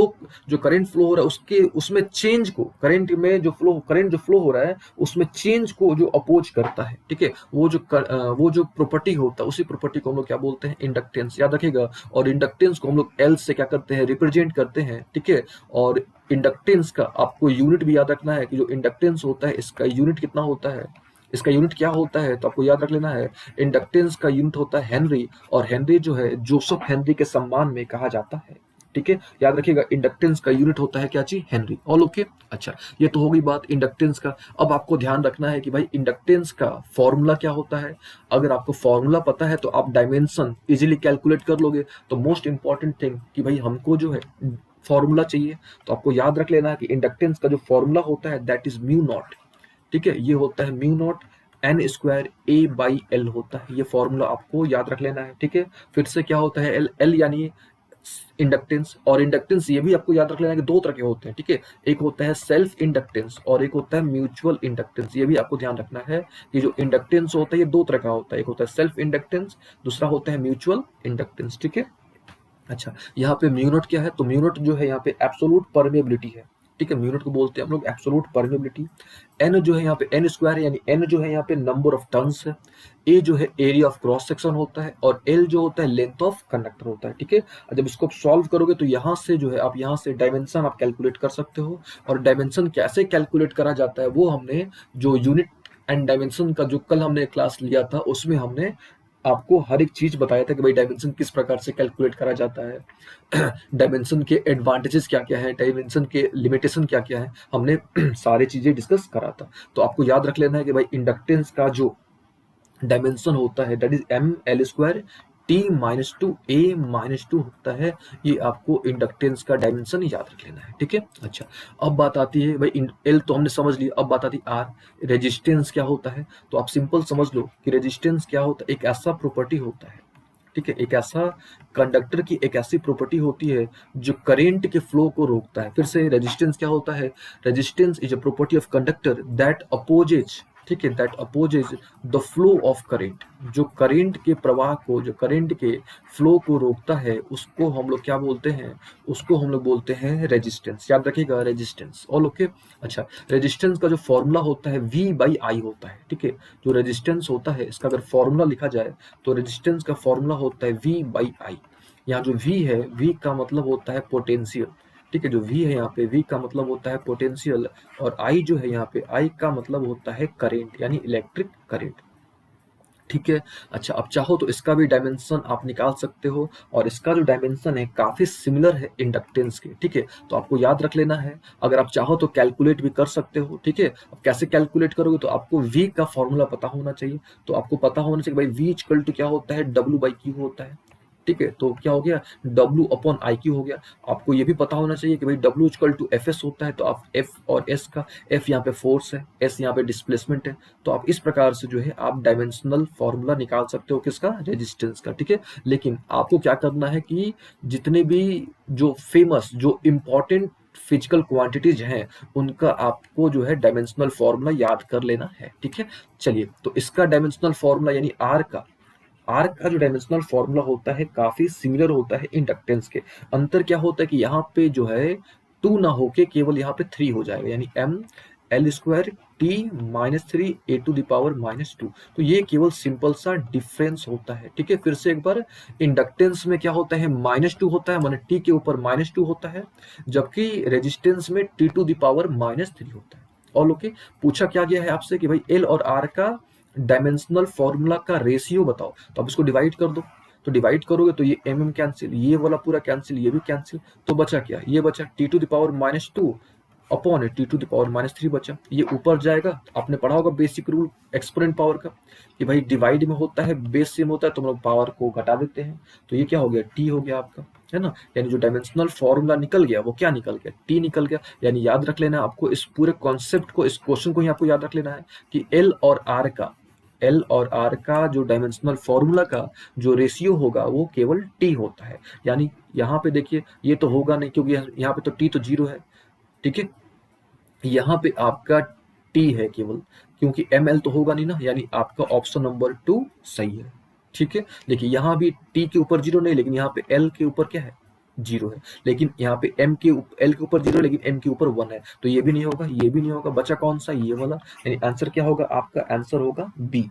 जो करंट फ्लो हो रहा है उसके, उसमें चेंज को, करंट में जो फ्लो, करंट जो फ्लो हो रहा है उसमें चेंज को जो अपोज करता है। ठीक है, वो जो प्रॉपर्टी होता है उसी प्रॉपर्टी को हम लोग क्या बोलते हैं, इंडक्टेंस, याद रखिएगा। और इंडक्टेंस को हम लोग एल से क्या करते हैं, रिप्रेजेंट करते हैं। ठीक है, और इंडक्टेंस का आपको यूनिट भी याद रखना है कि जो इंडक्टेंस होता है इसका यूनिट कितना होता है, इसका यूनिट क्या होता है, तो आपको याद रख लेना है इंडक्टेंस का यूनिट होता है हेनरी, और हेनरी जो है जोसेफ हेनरी के सम्मान में कहा जाता है। ठीक है, याद रखिएगा इंडक्टेंस का यूनिट होता है क्या चीज, हेनरी। All okay. अच्छा, ये तो हो गई बात इंडक्टेंस का। अब आपको ध्यान रखना है कि भाई इंडक्टेंस का फॉर्मूला क्या होता है। अगर आपको फॉर्मूला पता है तो आप डायमेंशन इजीली कैलकुलेट कर लोगे। तो मोस्ट इंपॉर्टेंट थिंग कि भाई हमको जो है फॉर्मूला चाहिए, तो आपको याद रख लेना है कि इंडक्टेंस का जो फॉर्मूला होता है दैट इज म्यू नॉट। ठीक है, ये होता है mu not an square A by L होता है, ये फॉर्मूला आपको याद रख लेना है। ठीक है, फिर से क्या होता है, एल, एल यानी इंडक्टेंस। और इंडक्टेंस ये भी आपको याद रख लेना है कि दो तरह के होते हैं। ठीक है, एक होता है सेल्फ इंडक्टेंस और एक होता है म्यूचुअल इंडक्टेंस। ये भी आपको ध्यान रखना है कि जो इंडक्टेंस होता है ये दो तरह का होता है, एक होता है सेल्फ इंडक्टेंस, दूसरा होता है म्यूचुअल इंडक्टेंस। ठीक है, अच्छा, यहाँ पे म्यू नॉट क्या है, तो म्यू नॉट जो है यहाँ पे एब्सोलूट परमेबिलिटी है। ठीक है, म्यू नॉट को बोलते हैं हम लोग एब्सोलूट परमेबिलिटी। एन जो है यहाँ पे एन स्क्वायर है, यानी एन जो है यहाँ पे नंबर ऑफ टर्न्स है, ए जो है एरिया ऑफ क्रॉस सेक्शन होता है, और एल जो होता है लेंथ ऑफ कंडक्टर होता है। ठीक है, जब इसको सॉल्व करोगे तो यहाँ से जो है आप यहाँ से डायमेंशन आप कैलकुलेट कर सकते हो। और डायमेंशन कैसे कैलकुलेट करा जाता है वो हमने जो यूनिट एंड डायमेंशन का जो कल हमने क्लास लिया था उसमें हमने आपको हर एक चीज बताया था कि भाई डायमेंशन किस प्रकार से कैलकुलेट करा जाता है, डायमेंशन के एडवांटेजेस क्या क्या है, डायमेंशन के लिमिटेशन क्या क्या है, हमने सारी चीजें डिस्कस करा था। तो आपको याद रख लेना है कि भाई इंडक्टेंस का जो डायमेंशन होता है that is M L square T minus two A minus two होता है। ये आपको इंडक्टेंस का डायमेंशन याद रख लेना है। ठीक है, अच्छा, अब बात आती है भाई एल तो हमने समझ लिया, अब बात आती है आर, रेजिस्टेंस क्या होता है। तो आप सिंपल समझ लो कि रेजिस्टेंस क्या होता है, एक ऐसा प्रॉपर्टी होता है, ठीक है, एक ऐसा कंडक्टर की एक ऐसी प्रॉपर्टी होती है जो करेंट के फ्लो को रोकता है। फिर से रेजिस्टेंस क्या होता है, resistance is a property of conductor that opposes, ठीक है, that opposes the flow of current, जो करेंट के प्रवाह को, जो करेंट के फ्लो को रोकता है उसको हम लोग क्या बोलते हैं, उसको हम लोग बोलते हैं रेजिस्टेंस। याद रखिएगा रेजिस्टेंस। All okay. अच्छा, रेजिस्टेंस का जो फॉर्मूला होता है V बाई आई होता है। ठीक है, जो रेजिस्टेंस होता है इसका अगर फॉर्मूला लिखा जाए तो रेजिस्टेंस का फॉर्मूला होता है V बाई आई। यहाँ जो V है, V का मतलब होता है पोटेंशियल। ठीक है, जो V है यहाँ पे, V का मतलब होता है पोटेंशियल, और I जो है यहाँ पे, I का मतलब होता है करेंट, यानी इलेक्ट्रिक करेंट। ठीक है, अच्छा, अब चाहो तो इसका भी डायमेंशन आप निकाल सकते हो, और इसका जो डायमेंशन है काफी सिमिलर है इंडक्टेंस के। ठीक है, तो आपको याद रख लेना है, अगर आप चाहो तो कैलकुलेट भी कर सकते हो। ठीक है, अब कैसे कैलकुलेट करोगे, तो आपको V का फॉर्मूला पता होना चाहिए। तो आपको पता होना चाहिए भाई V इक्वल टू क्या होता है, W बाई Q होता है। ठीक है, तो क्या हो गया, W अपॉन आई क्यू हो गया। आपको ये भी पता होना चाहिए कि भाई W equal to F S होता है, तो आप F और S का, F यहाँ पे फोर्स है, S यहाँ पे डिस्प्लेसमेंट है। तो आप इस प्रकार से जो है आप डायमेंशनल फॉर्मूला निकाल सकते हो किसका, रेजिस्टेंस का। ठीक है, लेकिन आपको क्या करना है कि जितने भी जो फेमस, जो इम्पोर्टेंट फिजिकल क्वांटिटीज हैं उनका आपको जो है डायमेंशनल फॉर्मूला याद कर लेना है। ठीक है, चलिए, तो इसका डायमेंशनल फॉर्मूला यानी आर का, आर्क का जो डायमेंशनल फॉर्मूला होता है काफी सिमिलर होता है इंडक्टेंस के। अंतर क्या होता है कि यहाँ पे जो है 2 ना होके केवल यहाँ पे 3 हो जाएगा, यानी m L square T minus three A to the power -2। तो ये केवल सिंपल सा डिफरेंस होता है। ठीक है, फिर से एक बार, इंडक्टेंस में क्या होता है, -2 होता है, माने टी के ऊपर -2 होता है, जबकि रेजिस्टेंस में टी टू द पावर -3 होता है। और लोग पूछा क्या गया है आपसे कि भाई एल और आर का डायमेंशनल फॉर्मूला का रेशियो बताओ, तो अब इसको डिवाइड कर दो। तो डिवाइड करोगे तो ये एम कैंसिल, ये वाला पूरा कैंसिल, ये भी कैंसिल, तो बचा क्या, ये बचा T to the power -2 upon T to the power -3 बचा। ये ऊपर जाएगा, आपने पढ़ा होगा बेसिक रूल एक्सपोनेंट पावर का कि भाई डिवाइड में होता है, बेस सेम होता है तो हम लोग पावर को घटा देते हैं। तो ये क्या हो गया, टी हो गया आपका, है ना। यानी जो डायमेंशनल फॉर्मूला निकल गया वो क्या निकल गया, टी निकल गया। यानी याद रख लेना आपको इस पूरे कॉन्सेप्ट को, इस क्वेश्चन को ही आपको याद रख लेना है कि एल और आर का जो डायमेंशनल फॉर्मूला का जो रेशियो होगा वो केवल टी होता है। यानी यहाँ पे देखिए ये तो होगा नहीं, क्योंकि यहाँ पे तो टी तो 0 है। ठीक है, यहाँ पे आपका टी है केवल, क्योंकि एम एल तो होगा नहीं ना, यानी आपका ऑप्शन नंबर 2 सही है। ठीक है, देखिए यहाँ भी टी के ऊपर 0 नहीं, लेकिन यहाँ पे एल के ऊपर क्या है, 0 है। लेकिन यहाँ पे एल के ऊपर 0, लेकिन एम के ऊपर 1 है, तो ये भी नहीं होगा, ये भी नहीं होगा, बचा कौन सा, ये वाला। यानी आंसर क्या होगा, आपका आंसर होगा बी।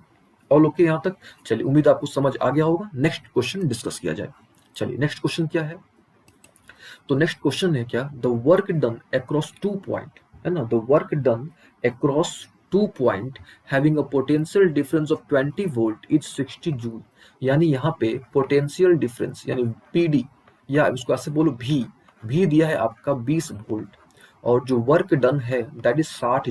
और ओके यहाँ तक, चलिए उम्मीद आपको समझ आ गया होगा। नेक्स्ट क्वेश्चन डिस्कस किया जाए। चलिए नेक्स्ट क्वेश्चन क्या है, तो नेक्स्ट क्वेश्चन है क्या, the work done across 2 point, है ना, the work done across 2 point having a potential difference of 20 volt is 60 joule. यानी यहाँ पे पोटेंशियल डिफरेंस यानी पीडी, या इसको ऐसे बोलो भी दिया है आपका 20 वोल्ट, और जो वर्क डन है दैट इज 60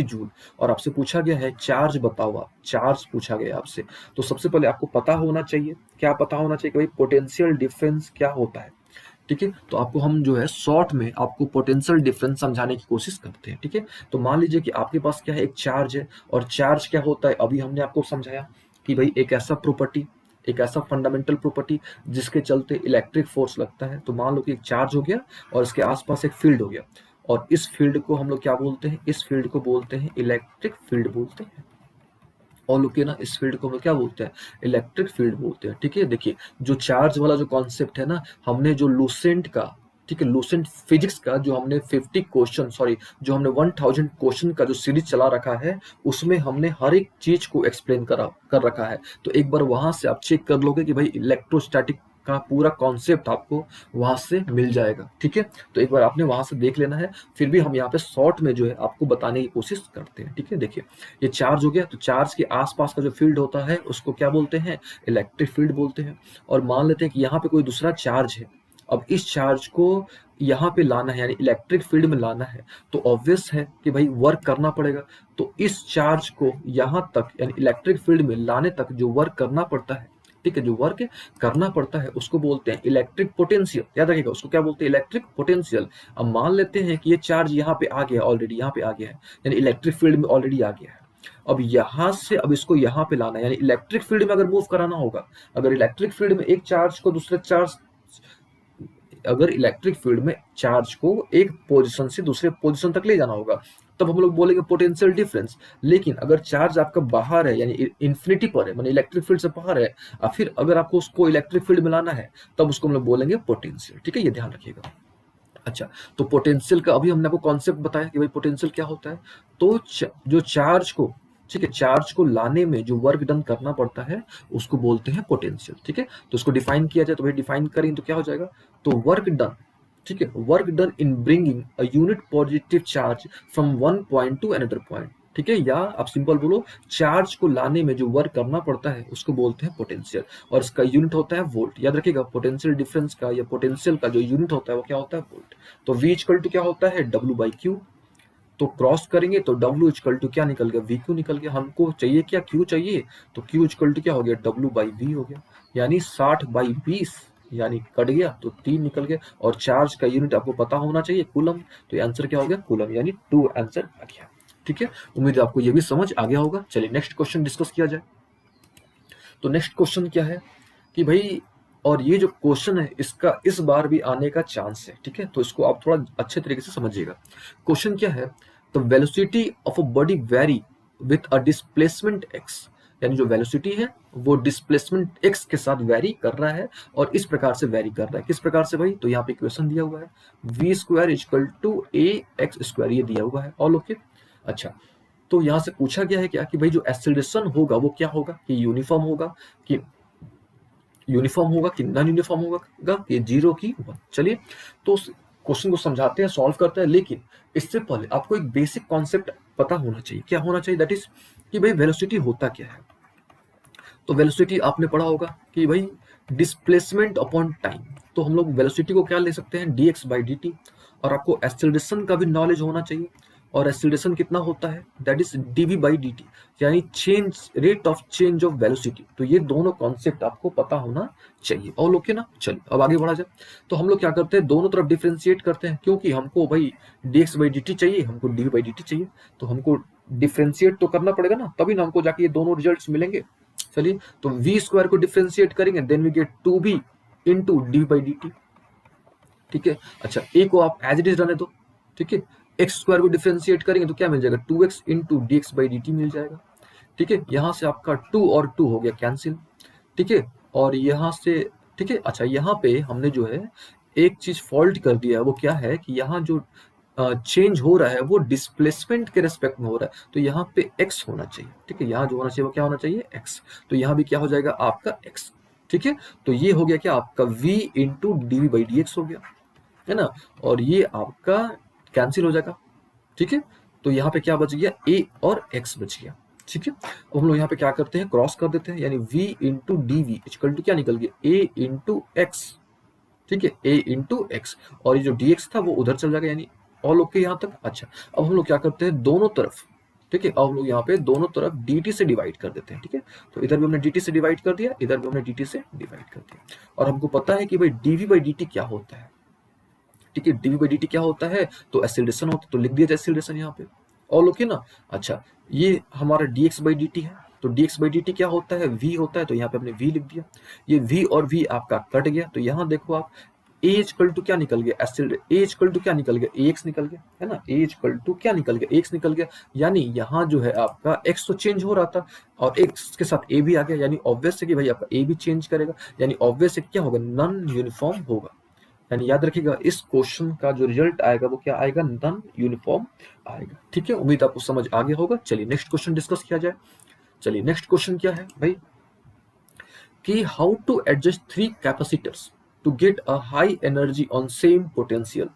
जूल। और आपसे पूछा गया है चार्ज बताओ, आप चार्ज पूछा गया आपसे। तो सबसे पहले आपको पता होना चाहिए, क्या पता होना चाहिए कि भाई पोटेंशियल डिफरेंस क्या होता है। ठीक है, तो आपको हम जो है शॉर्ट में आपको पोटेंशियल डिफरेंस समझाने की कोशिश करते हैं। ठीक है, तो मान लीजिए कि आपके पास क्या है, एक चार्ज है, और चार्ज क्या होता है अभी हमने आपको समझाया कि भाई एक ऐसा प्रॉपर्टी, एक ऐसा फंडामेंटल प्रॉपर्टी जिसके चलते इलेक्ट्रिक फोर्स लगता है। तो मान लो कि एक चार्ज हो गया और इसके आसपास एक फील्ड हो गया, और इस फील्ड को हम लोग क्या बोलते हैं, इस फील्ड को बोलते हैं इलेक्ट्रिक फील्ड बोलते हैं। और लोग के ना इस फील्ड को हम लोग क्या बोलते हैं, इलेक्ट्रिक फील्ड बोलते हैं। ठीक है, देखिए जो चार्ज वाला जो कॉन्सेप्ट है ना, हमने जो लूसेंट का, ठीक है, लूसेंट फिजिक्स का जो हमने 50 क्वेश्चन, सॉरी जो हमने 1000 क्वेश्चन का जो सीरीज चला रखा है, उसमें हमने हर एक चीज को एक्सप्लेन कर रखा है। तो एक बार वहां से आप चेक कर लोगे कि भाई इलेक्ट्रोस्टैटिक का पूरा कॉन्सेप्ट आपको वहां से मिल जाएगा। ठीक है, तो एक बार आपने वहां से देख लेना है, फिर भी हम यहाँ पे शॉर्ट में जो है आपको बताने की कोशिश करते हैं। ठीक है, देखिए ये चार्ज हो गया, तो चार्ज के आसपास का जो फील्ड होता है उसको क्या बोलते हैं, इलेक्ट्रिक फील्ड बोलते हैं। और मान लेते हैं कि यहाँ पे कोई दूसरा चार्ज है, अब इस चार्ज को यहाँ पे लाना है, यानी इलेक्ट्रिक फील्ड में लाना है, तो ऑब्वियस है कि भाई वर्क करना पड़ेगा। तो इस चार्ज को यहाँ तक यानी इलेक्ट्रिक फील्ड में लाने तक जो वर्क करना पड़ता है, ठीक है, जो वर्क करना पड़ता है उसको बोलते हैं इलेक्ट्रिक पोटेंशियल। याद रखिएगा उसको क्या बोलते हैं, इलेक्ट्रिक पोटेंशियल। अब मान लेते हैं कि ये चार्ज यहाँ पे आ गया, ऑलरेडी यहाँ पे आ गया है, यानी इलेक्ट्रिक फील्ड में ऑलरेडी आ गया है। अब यहाँ से अब इसको यहाँ पे लाना है, यानी इलेक्ट्रिक फील्ड में अगर मूव कराना होगा, अगर इलेक्ट्रिक फील्ड में एक चार्ज को दूसरे चार्ज, अगर इलेक्ट्रिक फील्ड में चार्ज को एक पोजीशन से दूसरे पोजीशन तक ले जाना होगा, तब हम लोग बोलेंगे पोटेंशियल डिफरेंस। लेकिन अगर चार्ज आपका बाहर है, यानी इन्फिनिटी पर है, माने इलेक्ट्रिक फील्ड से बाहर है, और फिर अगर आपको उसको इलेक्ट्रिक फील्ड में लाना है, तब उसको हम लोग बोलेंगे पोटेंशियल। ठीक है, ये ध्यान रखिएगा। अच्छा, तो पोटेंशियल का अभी हमने आपको कॉन्सेप्ट बताया कि भाई पोटेंशियल क्या होता है। तो जो चार्ज को, ठीक है, चार्ज को लाने में जो वर्क डन करना पड़ता है उसको बोलते हैं पोटेंशियल। ठीक है, तो उसको डिफाइन किया जाए, तो भाई डिफाइन करें तो क्या हो जाएगा, तो वर्क डन, ठीक है, work done in bringing a unit positive charge from one point two another point. ठीक है, या आप सिंपल बोलो चार्ज को लाने में जो वर्क करना पड़ता है उसको बोलते हैं पोटेंशियल, और इसका यूनिट होता है वोल्ट। याद रखिएगा पोटेंशियल डिफरेंस का या पोटेंशियल का जो यूनिट होता है वो क्या होता है, वोल्ट। तो V इक्वल टू क्या होता है, W/Q। तो क्रॉस करेंगे तो W इक्वल टू क्या निकल गया, VQ निकल गया। हमको चाहिए क्या, Q चाहिए, तो Q इक्वल टू क्या हो गया, W/V हो गया। यानी 60/20, यानी कट गया तो 3 निकल गया। और चार्ज का यूनिट आपको पता होना चाहिए, कूलम। तो आंसर क्या हो गया, कूलम, यानी 2 आंसर आ गया। ठीक है, उम्मीद है आपको ये भी समझ आ गया होगा। चलिए नेक्स्ट क्वेश्चन डिस्कस किया जाए। तो नेक्स्ट क्वेश्चन क्या है कि भाई, और ये जो क्वेश्चन है इसका इस बार भी आने का चांस है। ठीक है, तो इसको आप थोड़ा अच्छे तरीके से समझिएगा। क्वेश्चन क्या है, the velocity of a body very with a displacement x, यानी जो वेलोसिटी है वो डिस्प्लेसमेंट x के साथ वेरी कर रहा है और इस प्रकार से वेरी कर रहा है। किस प्रकार से भाई? तो यहाँ पे इक्वेशन दिया हुआ है v square equal to A X square, ये दिया हुआ है। All okay. अच्छा, तो यहाँ से पूछा गया है क्या कि भाई जो एक्सेलरेशन होगा वो क्या होगा, कि यूनिफॉर्म होगा कि नॉन यूनिफॉर्म होगा कि 0 की 1। चलिए तो उस क्वेश्चन को समझाते हैं, सॉल्व करते हैं, लेकिन इससे पहले आपको एक बेसिक कॉन्सेप्ट पता होना चाहिए। क्या होना चाहिए? दैट इज कि भाई वेलोसिटी होता क्या है। तो वेलोसिटी आपने पढ़ा होगा कि भाई डिस्प्लेसमेंट अपॉन टाइम। तो हम लोग वेलोसिटी को क्या ले सकते हैं? dx by dt। और आपको एक्सेलरेशन का भी नॉलेज होना चाहिए, और एक्सेलरेशन कितना होता है? That is dv by dt, यानी change rate of change of velocity. तो ये दोनों कॉन्सेप्ट आपको पता होना चाहिए। और ओके ना? चलिए अब आगे बढ़ा जाए। तो हम लोग क्या करते हैं? दोनों तरफ डिफ्रेंशिएट करते हैं, क्योंकि हमको भाई dx बाई dt चाहिए, हमको dv बाई dt चाहिए, तो हमको डिफ्रेंशिएट तो करना पड़ेगा ना, तभी ना हमको जाके ये दोनों रिजल्ट्स मिलेंगे। चलिए तो v स्क्वायर को डिफ्रेंशिएट करेंगे, then we get 2v into D by D T. ठीक है। अच्छा, a को आप एज इट इज रहने दो। ठीक है। एक्स स्क्वायर को डिफ्रेंशिएट करेंगे तो क्या मिल जाएगा? 2x into d x by D t मिल जाएगा। ठीक है। यहाँ से आपका 2 और 2 हो गया कैंसिल। ठीक है। और यहाँ से ठीक है। अच्छा, यहाँ पे हमने जो है एक चीज फॉल्ट कर दिया है, वो क्या है कि यहाँ जो चेंज हो रहा है वो डिस्प्लेसमेंट के रेस्पेक्ट में हो रहा है, तो यहाँ पे x होना चाहिए। ठीक है। यहाँ जो होना चाहिए वो क्या होना चाहिए? x। तो यहाँ भी क्या हो जाएगा? आपका x। ठीक है। तो ये हो गया क्या? आपका v into D V by D X हो गया, है ना। और ये आपका कैंसिल हो जाएगा। ठीक है। तो यहाँ पे क्या बच गया? a और x बच गया। ठीक है। अब हम लोग यहाँ पे क्या करते हैं? क्रॉस कर देते हैं, यानी v into D V equal to क्या निकल गया? a into X. ठीक है। a इंटू एक्स, और ये जो dx था वो उधर चल जाएगा, यानी ऑल ओके यहाँ तक। अच्छा, अब हम लोग क्या करते हैं? दोनों तरफ, ठीक है, अब हम लोग यहाँ पे दोनों तरफ dt से डिवाइड कर देते हैं। ठीक है। तो इधर भी हमने dt से डिवाइड कर दिया, इधर भी हमने dt से डिवाइड कर दिया। और हमको पता है कि भाई dv बाई dt क्या होता है। ठीक है। dv बाई dt क्या होता है? तो एक्सेलरेशन होता है, तो लिख दिया जाए एक्सेलरेशन यहाँ पे। ऑल ओके ना? अच्छा, ये हमारा dx बाई dt है, तो dx बाई dt क्या होता है? v होता है, तो यहाँ पे हमने v लिख दिया। ये v और v आपका कट गया, तो यहाँ देखो आप a इक्वल टू क्या निकल गया? a इक्वल टू क्या निकल गया? ax निकल गया, है ना। a इक्वल टू क्या निकल गया? x निकल गया। यानी यहाँ जो है आपका x तो चेंज हो रहा था और x के साथ a भी आ गया, यानी ऑब्वियस है कि भाई आपका a भी चेंज करेगा, यानी ऑब्वियस है क्या होगा? नॉन यूनिफॉर्म होगा। यानी याद रखिएगा, इस क्वेश्चन का जो रिजल्ट आएगा वो क्या आएगा? नॉन यूनिफॉर्म आएगा। ठीक है। उम्मीद आपको समझ आ गया होगा। चलिए नेक्स्ट क्वेश्चन डिस्कस किया जाए। चलिए नेक्स्ट क्वेश्चन क्या है भाई, कि how to adjust 3 capacitors to get a high energy on same potential.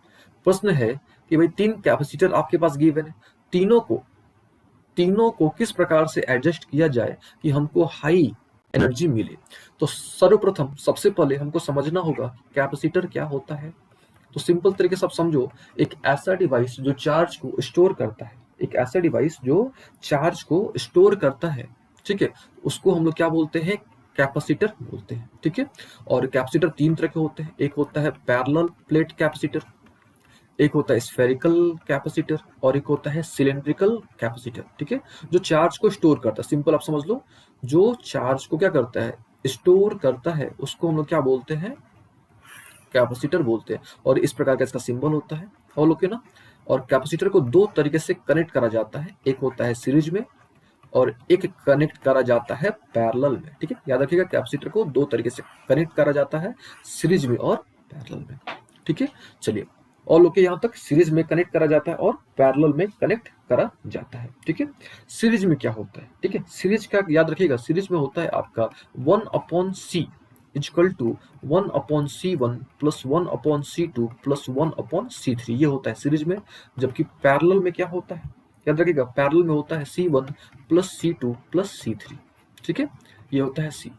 प्रश्न है कि भाई 3 कैपेसिटर आपके पास गिवन है, तीनों को किस प्रकार से एडजस्ट किया जाए कि हमको हाई एनर्जी मिले। तो सर्वप्रथम सबसे पहले हमको समझना होगा कैपेसिटर क्या होता है। तो सिंपल तरीके से आप समझो, एक ऐसा डिवाइस जो चार्ज को स्टोर करता है, एक ऐसा डिवाइस जो चार्ज को स्टोर करता है, ठीक है, उसको हम लोग क्या बोलते हैं? कैपेसिटर बोलते हैं। ठीक है। और कैपेसिटर 3 तरह के होते हैं, एक होता है पैरेलल प्लेट कैपेसिटर, एक होता है स्फेरिकल कैपेसिटर, और एक होता है सिलेंड्रिकल कैपेसिटर। ठीक है। जो चार्ज को स्टोर करता है, सिंपल आप समझ लो, जो चार्ज को क्या करता है? स्टोर करता है, उसको हम लोग क्या बोलते हैं? कैपेसिटर बोलते हैं। और इस प्रकार का इसका सिंबल होता है। और ओके ना। और कैपेसिटर को 2 तरीके से कनेक्ट करा जाता है, एक होता है सीरीज में और एक कनेक्ट करा जाता है पैरेलल में। ठीक है। याद रखिएगा, कैपेसिटर को 2 तरीके से कनेक्ट करा जाता है, सीरीज में और पैरेलल में। ठीक है। चलिए, और ओके यहाँ तक। सीरीज में कनेक्ट करा जाता है और पैरेलल में कनेक्ट करा जाता है। ठीक है। सीरीज में क्या होता है? ठीक है, सीरीज का याद रखिएगा, सीरीज में होता है आपका 1/c equal to 1/c1 plus 1/c2 plus 1/c3, ये होता है सीरीज में। जबकि पैरेलल में क्या होता है? याद रखिएगा, पैरेलल में होता है C1 plus C2 plus C3। ठीक है, ये होता है C।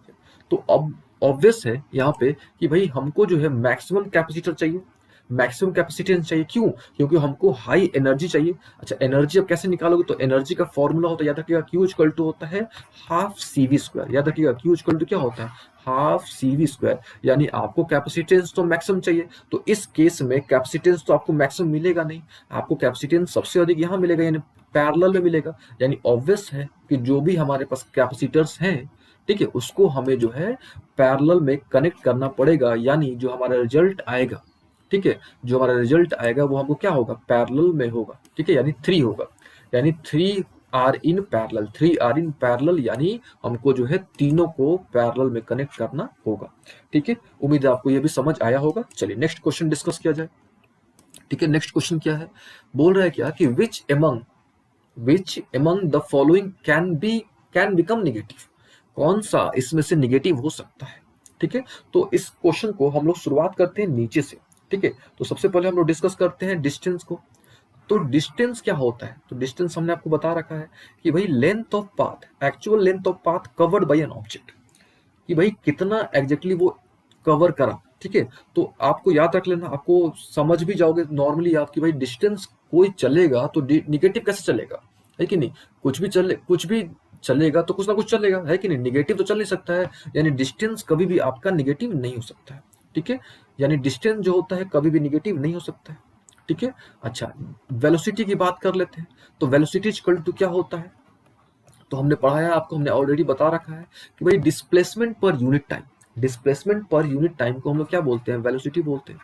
तो अब ऑब्वियस है यहाँ पे कि भाई हमको जो है मैक्सिमम कैपेसिटर चाहिए, मैक्सिमम कैपेसिटेंस चाहिए। क्यों? क्योंकि हमको हाई एनर्जी चाहिए। अच्छा, एनर्जी अब कैसे निकालोगे? तो एनर्जी का फॉर्मूला होता है, याद रखिएगा, Q इक्वल टू होता है हाफ CV स्क्वायर। याद रखिएगा, Q इक्वल टू क्या होता है? Half CV square. यानी आपको कैपेसिटेंस तो मैक्सिमम चाहिए, तो इस केस में कैपेसिटेंस तो आपको मैक्सिमम मिलेगा नहीं, आपको कैपेसिटेंस सबसे अधिक यहाँ मिलेगा, यानी पैरेलल में मिलेगा। यानी ऑब्वियस है कि जो भी हमारे पास कैपेसिटर्स हैं, ठीक है, उसको हमें जो है पैरेलल में कनेक्ट करना पड़ेगा। यानी जो हमारा रिजल्ट आएगा, ठीक है, जो हमारा रिजल्ट आएगा वो हमको क्या होगा? पैरेलल में होगा। ठीक है, यानी 3 होगा, यानी 3 are in parallel, 3 are in parallel, यानी हमको जो है तीनों को पैरेलल में कनेक्ट करना होगा। ठीक है, उम्मीद है आपको ये भी समझ आया होगा। चलिए नेक्स्ट क्वेश्चन डिस्कस किया जाए। ठीक है, नेक्स्ट क्वेश्चन क्या है, बोल रहा है क्या कि which among the following can become negative, कौन सा इसमें से निगेटिव हो सकता है। ठीक है, तो इस क्वेश्चन को हम लोग शुरुआत करते हैं नीचे से। ठीक है, तो सबसे पहले हम लोग डिस्कस करते हैं डिस्टेंस को। तो डिस्टेंस क्या होता है, तो डिस्टेंस हमने आपको बता रखा है कि भाई length of path, actual length of path covered by an object, कि भाई कितना एग्जैक्टली वो कवर करा। ठीक है, तो आपको याद रख लेना, आपको समझ भी जाओगे नॉर्मली आप कि भाई डिस्टेंस कोई चलेगा तो निगेटिव कैसे चलेगा, है कि नहीं, कुछ भी चलेगा तो कुछ ना कुछ चलेगा, है कि नहीं, निगेटिव तो चल नहीं सकता है, यानी डिस्टेंस कभी भी आपका निगेटिव नहीं हो सकता है। ठीक है, यानी डिस्टेंस जो होता है कभी भी निगेटिव नहीं हो सकता है। ठीक है, अच्छा वेलोसिटी की बात कर लेते हैं। तो वेलोसिटी इक्वल टू क्या होता है, तो हमने पढ़ा है आपको, हमने ऑलरेडी बता रखा है कि भाई displacement per unit time, displacement per unit time को हम लोग क्या बोलते हैं, वेलोसिटी बोलते हैं,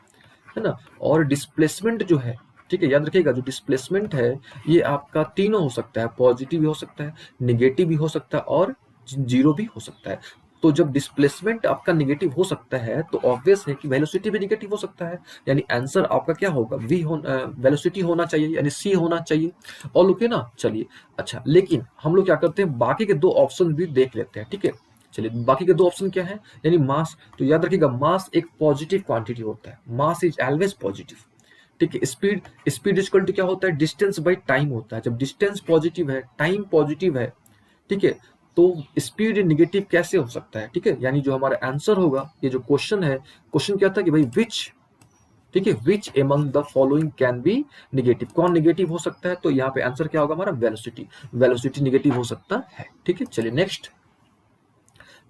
है ना। और डिस्प्लेसमेंट जो है, ठीक है, याद रखिएगा जो डिस्प्लेसमेंट है ये आपका तीनों हो सकता है, पॉजिटिव भी हो सकता है, निगेटिव भी हो सकता है और जीरो भी हो सकता है। तो जब डिस्प्लेसमेंट आपका निगेटिव हो सकता है तो ऑब्वियस है कि वेलोसिटी भी निगेटिव हो सकता है, यानी आंसर आपका क्या होगा, वेलोसिटी होना चाहिए, यानी सी होना चाहिए। और लोग ना, चलिए अच्छा, लेकिन हम लोग क्या करते हैं, बाकी के दो ऑप्शन भी देख लेते हैं। ठीक है, चलिए बाकी के दो ऑप्शन क्या है, यानी मास, तो याद रखिएगा मास एक पॉजिटिव क्वांटिटी होता है, मास इज ऑलवेज पॉजिटिव। ठीक है, स्पीड, स्पीड इक्वल टू क्या होता है, डिस्टेंस बाई टाइम होता है, जब डिस्टेंस पॉजिटिव है, टाइम पॉजिटिव है, ठीक है, तो स्पीड निगेटिव कैसे हो सकता है। ठीक है, यानी जो हमारा आंसर होगा, ये जो क्वेश्चन है, क्वेश्चन क्या था कि भाई विच, ठीक है, which among the following can be negative, कौन निगेटिव हो सकता है, तो यहाँ पे आंसर क्या होगा हमारा, वेलोसिटी, वेलोसिटी निगेटिव हो सकता है। ठीक है, चलिए नेक्स्ट,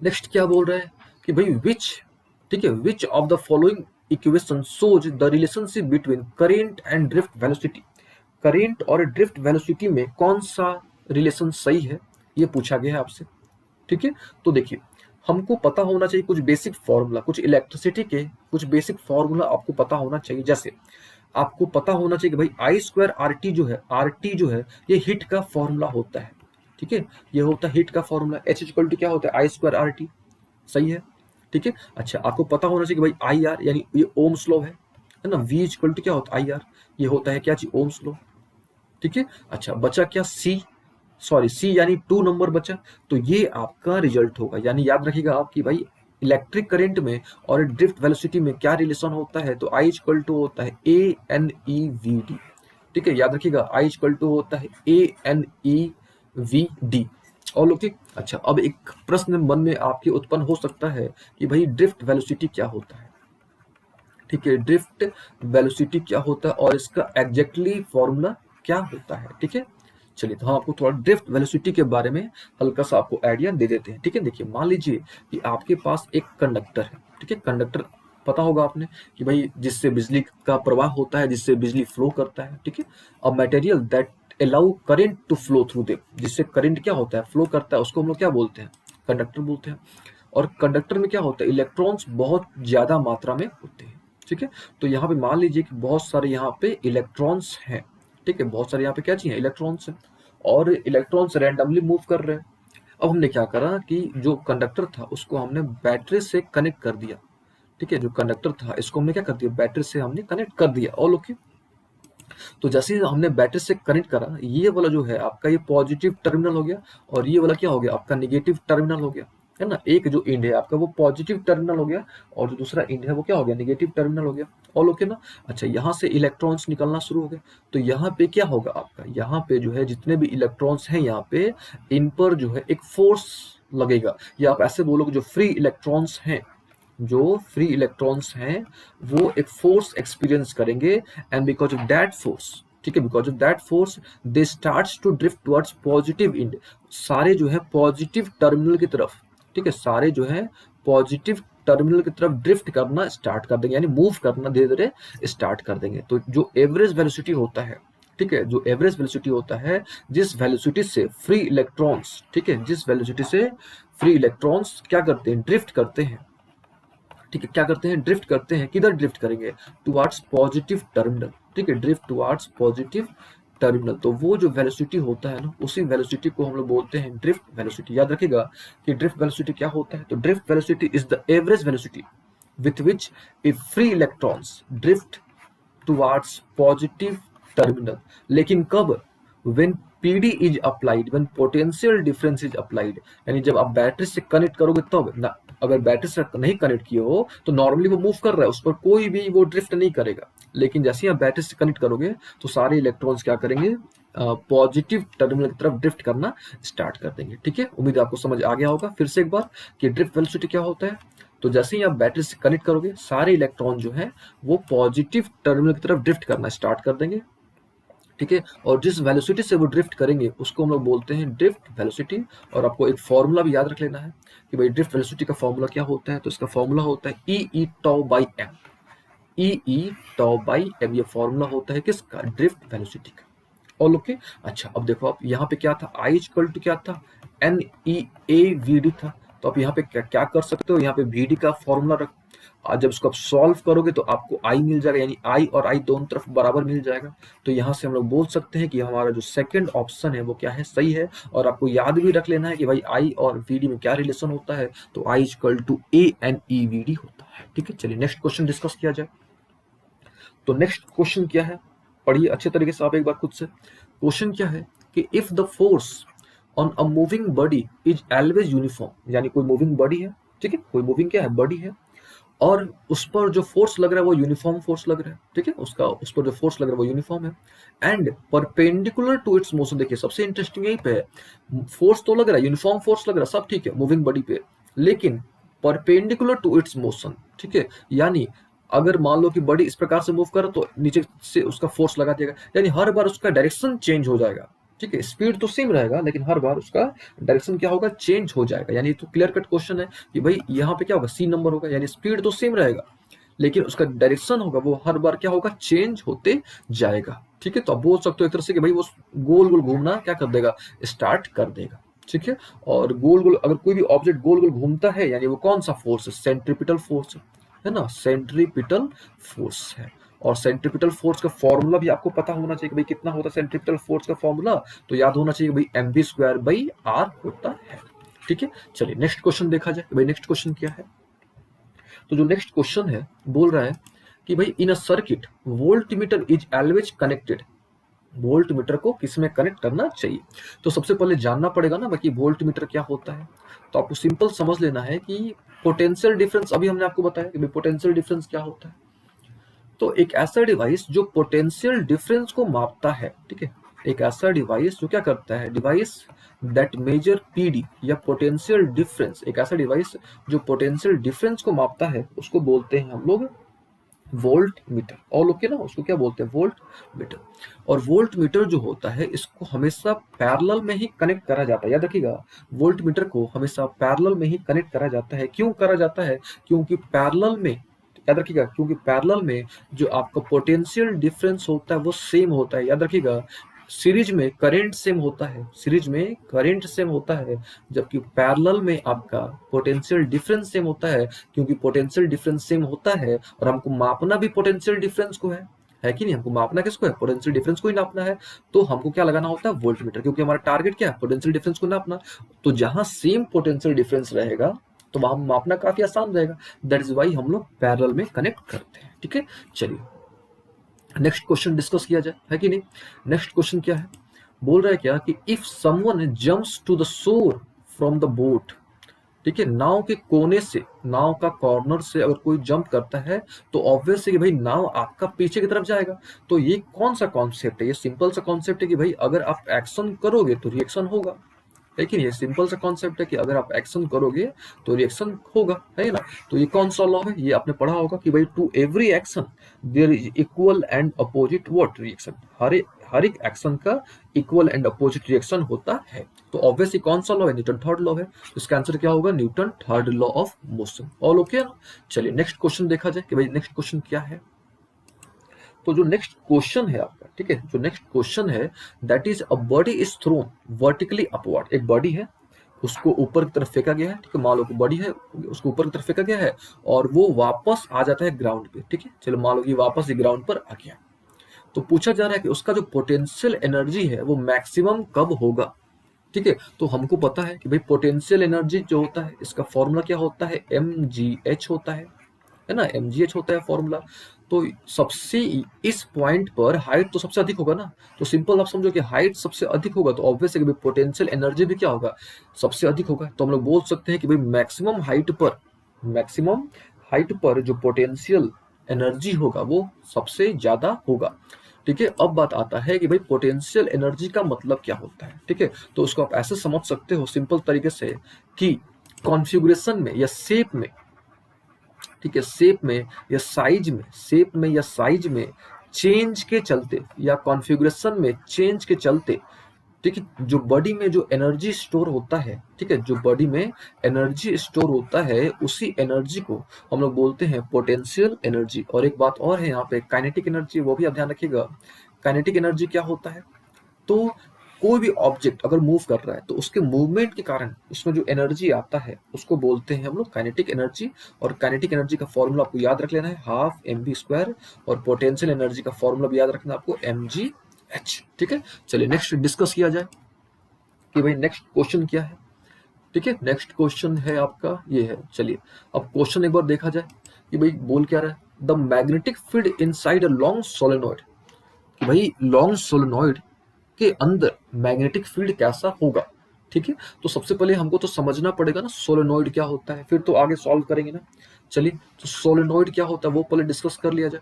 नेक्स्ट क्या बोल रहा है कि भाई विच, ठीक है, विच of the following equation shows the relationship between current and drift velocity, current और ड्रिफ्ट वेलोसिटी में कौन सा रिलेशन सही है, ये पूछा गया है आपसे। ठीक है, तो देखिए हमको पता होना चाहिए कुछ बेसिक फॉर्मूला, कुछ इलेक्ट्रिसिटी के कुछ बेसिक फॉर्मूला आपको पता होना चाहिए। जैसे आपको पता होना चाहिए कि भाई आई स्क्वायर आर टी जो है, आर टी जो है ये हिट का फॉर्मूला होता है। ठीक है, ये होता है हिट का फॉर्मूला, एच इक्वल टू क्या होता है, आई स्क्वायर आर टी, सही है। ठीक है, अच्छा आपको पता होना चाहिए कि भाई आई आर यानी ये ओम्स लॉ है ना, वी इक्वल टू क्या होता है आई आर, ये होता है क्या चीज, ओम्स लॉ। ठीक है, अच्छा बचा क्या, सी, सॉरी सी यानी 2 नंबर बचा, तो ये आपका रिजल्ट होगा। यानी याद रखिएगा आप कि भाई इलेक्ट्रिक करंट में और ड्रिफ्ट वेलोसिटी में क्या रिलेशन होता है, तो आई इक्वल टू होता है ए एन ई वी डी। ठीक है, याद रखिएगा आई इक्वल टू होता है ए एन ई वी डी। और लोग ठीक, अच्छा अब एक प्रश्न मन में आपके उत्पन्न हो सकता है कि भाई ड्रिफ्ट वेलोसिटी क्या होता है। ठीक है, ड्रिफ्ट वेलोसिटी क्या होता है और इसका एग्जैक्टली फॉर्मूला क्या होता है। ठीक है, चलिए तो हम आपको थोड़ा ड्रिफ्ट वेलोसिटी के बारे में हल्का सा आपको आइडिया दे देते हैं। ठीक है, देखिए मान लीजिए कि आपके पास एक कंडक्टर है। ठीक है, कंडक्टर पता होगा आपने कि भाई जिससे बिजली का प्रवाह होता है, जिससे बिजली फ्लो करता है। ठीक है, अब material that allow current to flow through them, जिससे करंट क्या होता है, फ्लो करता है, उसको हम लोग क्या बोलते हैं, कंडक्टर बोलते हैं। और कंडक्टर में क्या होता है, इलेक्ट्रॉन्स बहुत ज्यादा मात्रा में होते हैं। ठीक है, तो यहाँ पे मान लीजिए कि बहुत सारे यहाँ पे इलेक्ट्रॉन्स हैं। ठीक है, बहुत सारे यहाँ पे क्या चाहिए, इलेक्ट्रॉन्स हैं, और इलेक्ट्रॉन्स रैंडमली मूव कर रहे हैं। अब हमने क्या करा कि जो कंडक्टर था उसको हमने बैटरी से कनेक्ट कर दिया। ठीक है, जो कंडक्टर था इसको हमने क्या कर दिया, बैटरी से हमने कनेक्ट कर दिया। और ओके, तो जैसे ही हमने बैटरी से कनेक्ट करा, ये वाला जो है आपका ये पॉजिटिव टर्मिनल हो गया, और ये वाला क्या हो गया आपका निगेटिव टर्मिनल हो गया, है ना। एक जो एंड है आपका वो पॉजिटिव टर्मिनल हो गया, और जो दूसरा एंड है वो क्या हो गया, निगेटिव टर्मिनल हो गया। ऑल ओके ना। अच्छा यहाँ से इलेक्ट्रॉन्स निकलना शुरू हो गए, तो यहाँ पे क्या होगा आपका, यहाँ पे जो है जितने भी इलेक्ट्रॉन्स हैं यहाँ पे, इन पर जो है एक फोर्स लगेगा, या आप ऐसे बोलोगे जो फ्री इलेक्ट्रॉन्स हैं, जो फ्री इलेक्ट्रॉन्स हैं वो एक फोर्स एक्सपीरियंस करेंगे, and because of that force, ठीक है, because of that force they starts to drift towards positive end, सारे जो है पॉजिटिव टर्मिनल की तरफ, ठीक है, सारे जो है पॉजिटिव टर्मिनल की तरफ ड्रिफ्ट करना स्टार्ट कर देंगे, यानी मूव करना धीरे धीरे स्टार्ट कर देंगे। तो जो एवरेज वेलोसिटी होता है, ठीक है, जो एवरेज वेलोसिटी होता है, जिस वेलोसिटी से फ्री इलेक्ट्रॉन्स, ठीक है, जिस वेलोसिटी से फ्री इलेक्ट्रॉन्स क्या करते हैं, ड्रिफ्ट करते हैं, ठीक है, क्या करते हैं, ड्रिफ्ट करते हैं, किधर ड्रिफ्ट करेंगे, टुवर्ड्स पॉजिटिव टर्मिनल। ठीक है, ड्रिफ्ट टुवर्ड्स पॉजिटिव टर्मिनल। तो वो जो वेलोसिटी होता है ना, उसी वेलोसिटी को हम लोग बोलते हैं ड्रिफ्ट वेलोसिटी। याद रखिएगा कि ड्रिफ्ट वेलोसिटी क्या होता है। तो drift velocity is the average velocity with which a free electrons drift towards positive terminal। लेकिन कब? when PD is applied, when potential difference is applied। यानी जब आप बैटरी से कनेक्ट करोगे तब ना। अगर बैटरी से नहीं कनेक्ट किए हो तो नॉर्मली वो मूव कर रहा है, उस पर कोई भी वो ड्रिफ्ट नहीं करेगा। लेकिन जैसे ही आप बैटरी से कनेक्ट करोगे तो सारे इलेक्ट्रॉन्स क्या करेंगे? पॉजिटिव टर्मिनल की तरफ ड्रिफ्ट करना स्टार्ट कर देंगे। ठीक है, उम्मीद है आपको समझ आ गया होगा। फिर से एक बार कि ड्रिफ्ट वेलोसिटी क्या होता है। तो जैसे ही आप बैटरी से कनेक्ट करोगे सारे इलेक्ट्रॉन जो है वो पॉजिटिव टर्मिनल की तरफ ड्रिफ्ट करना स्टार्ट कर देंगे। ठीक है, और जिस वेलोसिटी से वो ड्रिफ्ट करेंगे उसको हम लोग बोलते हैं ड्रिफ्ट वेलोसिटी। और आपको एक फॉर्मूला भी याद रख लेना है कि भाई ड्रिफ्ट वेलोसिटी का फॉर्मूला क्या होता है। तो इसका फॉर्मूला होता है e tau by m. E tau by m, ये फॉर्मूला होता है किसका? ड्रिफ्ट वेलोसिटी का। और ओके, अच्छा अब देखो आप यहाँ पे क्या था, आई इक्वल टू क्या था? N E A V D था। तो आप यहाँ पे क्या कर सकते हो, यहाँ पे वी डी का फॉर्मूला रख। आज जब इसको आप सॉल्व करोगे तो आपको आई मिल जाएगा, यानी आई और आई दोनों तरफ बराबर मिल जाएगा। तो यहाँ से हम लोग बोल सकते हैं कि हमारा जो सेकंड ऑप्शन है वो क्या है? सही है। और आपको याद भी रख लेना है कि भाई आई और वी डी में क्या रिलेशन होता है। तो I equal to A N E V D होता है। ठीक है, चलिए नेक्स्ट क्वेश्चन डिस्कस किया जाए। तो नेक्स्ट क्वेश्चन क्या है, पढ़िए अच्छे तरीके से आप एक बार खुद से। क्वेश्चन क्या है कि if the force on a moving body is always uniform. यानी कोई मूविंग बॉडी है, ठीक है, कोई मूविंग क्या है? बॉडी है, और उस पर जो फोर्स लग रहा है वो यूनिफॉर्म फोर्स लग रहा है। ठीक है, उस पर जो फोर्स लग रहा है वो यूनिफॉर्म है। And perpendicular to its motion. देखिए सबसे इंटरेस्टिंग यही पे है, फोर्स तो लग रहा है, यूनिफॉर्म फोर्स लग रहा है, सब ठीक है मूविंग बॉडी पे, लेकिन परपेंडिकुलर टू इट्स मोशन। ठीक है, यानी अगर मान लो कि बॉडी इस प्रकार से मूव कर तो नीचे से उसका फोर्स लगा देगा, यानी हर बार उसका डायरेक्शन चेंज हो जाएगा। ठीक है, स्पीड तो सेम रहेगा लेकिन हर बार उसका डायरेक्शन क्या होगा? चेंज हो जाएगा। यानी तो क्लियर कट क्वेश्चन है कि भाई यहाँ पे क्या होगा? सी नंबर होगा। यानी स्पीड तो सेम रहेगा लेकिन उसका डायरेक्शन होगा वो हर बार क्या होगा? चेंज होते जाएगा। ठीक है, तो आप बोल सकते हो एक तरह से कि भाई वो गोल गोल घूमना क्या कर देगा? स्टार्ट कर देगा। ठीक है, और गोल गोल अगर कोई भी ऑब्जेक्ट गोल गोल घूमता है यानी वो कौन सा फोर्स है? सेंट्रीपिटल फोर्स है ना, सेंट्रीपिटल फोर्स है। और सेंट्रीपिटल फोर्स का फॉर्मूला भी आपको पता होना चाहिए कि भाई कितना होता है सेंट्रीपिटल फोर्स का फॉर्मूला। तो याद होना चाहिए भाई M B square by R होता है। ठीक है, चलिए नेक्स्ट क्वेश्चन देखा जाए। भाई नेक्स्ट क्वेश्चन क्या है। तो जो नेक्स्ट क्वेश्चन है बोल रहा है कि भाई in a circuit voltmeter is always connected. Voltmeter को किस में कनेक्ट करना चाहिए? तो सबसे पहले जानना पड़ेगा ना बाकी वोल्टमीटर क्या होता है। तो आपको सिंपल समझ लेना है कि पोटेंशियल डिफरेंस, अभी हमने आपको बताया कि भाई पोटेंशियल डिफरेंस क्या होता है। तो एक ऐसा डिवाइस जो पोटेंशियल डिफरेंस को मापता है, ठीक है, एक ऐसा डिवाइस जो क्या करता है, डिवाइस दैट मेजर पीडी या पोटेंशियल डिफरेंस, एक ऐसा डिवाइस जो पोटेंशियल डिफरेंस को मापता है उसको बोलते हैं हम लोग वोल्ट मीटर। और लोग के ना उसको क्या बोलते हैं? Volt meter. और वोल्ट मीटर जो होता है इसको हमेशा पैरेलल में ही कनेक्ट करा जाता है। याद रखिएगा वोल्ट मीटर को हमेशा पैरेलल में ही कनेक्ट करा जाता है। क्यों करा जाता है? क्योंकि पैरेलल में, याद रखिएगा, क्योंकि पैरेलल में जो आपका पोटेंशियल डिफरेंस होता है वो सेम होता है। याद रखिएगा सीरीज में करंट सेम होता है, सीरीज में करंट सेम होता है, जबकि पैरेलल में आपका पोटेंशियल डिफरेंस सेम होता है। क्योंकि पोटेंशियल डिफरेंस सेम होता है और हमको मापना भी पोटेंशियल डिफरेंस को है कि नहीं? हमको मापना किसको है? पोटेंशियल डिफरेंस को ही नापना है। तो हमको क्या लगाना होता है? वोल्टमीटर, क्योंकि हमारा टारगेट क्या है? पोटेंशियल डिफरेंस को नापना। तो जहां सेम पोटेंशियल डिफरेंस रहेगा तो वहां मापना काफी आसान रहेगा। दैट इज वाई हम लोग पैरेलल में कनेक्ट करते हैं। ठीक है, चलिए नेक्स्ट क्वेश्चन डिस्कस किया जाए, है कि नहीं। नेक्स्ट क्वेश्चन क्या है, बोल रहा है क्या कि if someone jumps to the shore from the boat. ठीक है, नाव के कोने से, नाव का कॉर्नर से अगर कोई जंप करता है तो ऑब्वियस है कि भाई नाव आपका पीछे की तरफ जाएगा। तो ये कौन सा कॉन्सेप्ट है? ये सिंपल सा कॉन्सेप्ट है कि भाई अगर आप एक्शन करोगे तो रिएक्शन होगा। लेकिन ये सिंपल सा कॉन्सेप्ट है कि अगर आप एक्शन करोगे तो रिएक्शन होगा, है ना। तो ये कौन सा लॉ है? ये आपने पढ़ा होगा कि भाई to every action there is equal and opposite what reaction. हर एक एक्शन का इक्वल एंड अपोजिट रिएक्शन होता है। तो ऑब्वियसली कौन सा लॉ है? न्यूटन थर्ड लॉ है। तो इसका आंसर क्या होगा? Newton third law of motion. All okay ना। चलिए नेक्स्ट क्वेश्चन देखा जाए कि भाई नेक्स्ट क्वेश्चन क्या है। तो जो नेक्स्ट क्वेश्चन है आपका, ठीक है, जो नेक्स्ट क्वेश्चन है that is a body is thrown vertically upward. एक बॉडी है उसको ऊपर की तरफ फेंका गया है, ठीक है, मान लो कि बॉडी है उसको ऊपर की तरफ फेंका गया है और वो वापस आ जाता है ग्राउंड पे। ठीक है, चलो मान लो कि वापस ग्राउंड पर आ गया। तो पूछा जा रहा है कि उसका जो पोटेंशियल एनर्जी है वो मैक्सिमम कब होगा। ठीक है, तो हमको पता है कि भाई पोटेंशियल एनर्जी जो होता है इसका फॉर्मूला क्या होता है, mgh होता है ना, mgh होता है फॉर्मूला। तो सबसे इस पॉइंट पर हाइट तो सबसे अधिक होगा ना, तो सिंपल आप समझो कि हाइट सबसे अधिक होगा तो ऑब्वियस है कि भाई पोटेंशियल एनर्जी भी क्या होगा, सबसे अधिक होगा। तो हम लोग बोल सकते हैं कि भाई मैक्सिमम हाइट पर जो पोटेंशियल एनर्जी होगा वो सबसे ज्यादा होगा। ठीक है, अब बात आता है कि भाई पोटेंशियल एनर्जी का मतलब क्या होता है। ठीक है, तो उसको आप ऐसे समझ सकते हो सिंपल तरीके से कि कॉन्फ़िगरेशन में या शेप में, ठीक है, शेप में या साइज में चेंज के चलते या कॉन्फ़िगरेशन में चेंज के चलते, ठीक है, जो बॉडी में जो एनर्जी स्टोर होता है, ठीक है, जो बॉडी में एनर्जी स्टोर होता है उसी एनर्जी को हम लोग बोलते हैं पोटेंशियल एनर्जी। और एक बात और है यहाँ पे, काइनेटिक एनर्जी, वो भी आप ध्यान रखिएगा। काइनेटिक एनर्जी क्या होता है, तो कोई भी ऑब्जेक्ट अगर मूव कर रहा है तो उसके मूवमेंट के कारण उसमें जो एनर्जी आता है उसको बोलते हैं हम लोग काइनेटिक एनर्जी। और काइनेटिक एनर्जी का फॉर्मूला आपको याद रख लेना है, हाफ mv², और पोटेंशियल एनर्जी का फॉर्मूला भी याद रखना है आपको, mgh। ठीक है, चलिए नेक्स्ट डिस्कस किया जाए कि भाई नेक्स्ट क्वेश्चन क्या है। ठीक है, नेक्स्ट क्वेश्चन है आपका ये है। चलिए अब क्वेश्चन एक बार देखा जाए कि भाई बोल क्या रहा है, the magnetic field inside a long solenoid, कि भाई लॉन्ग सोलेनॉइड के अंदर मैग्नेटिक फील्ड कैसा होगा। ठीक है, तो सबसे पहले हमको तो समझना पड़ेगा ना सोलेनॉइड क्या होता है, फिर तो आगे सॉल्व करेंगे ना। चलिए, तो सोलेनॉइड क्या होता है वो पहले डिस्कस कर लिया जाए।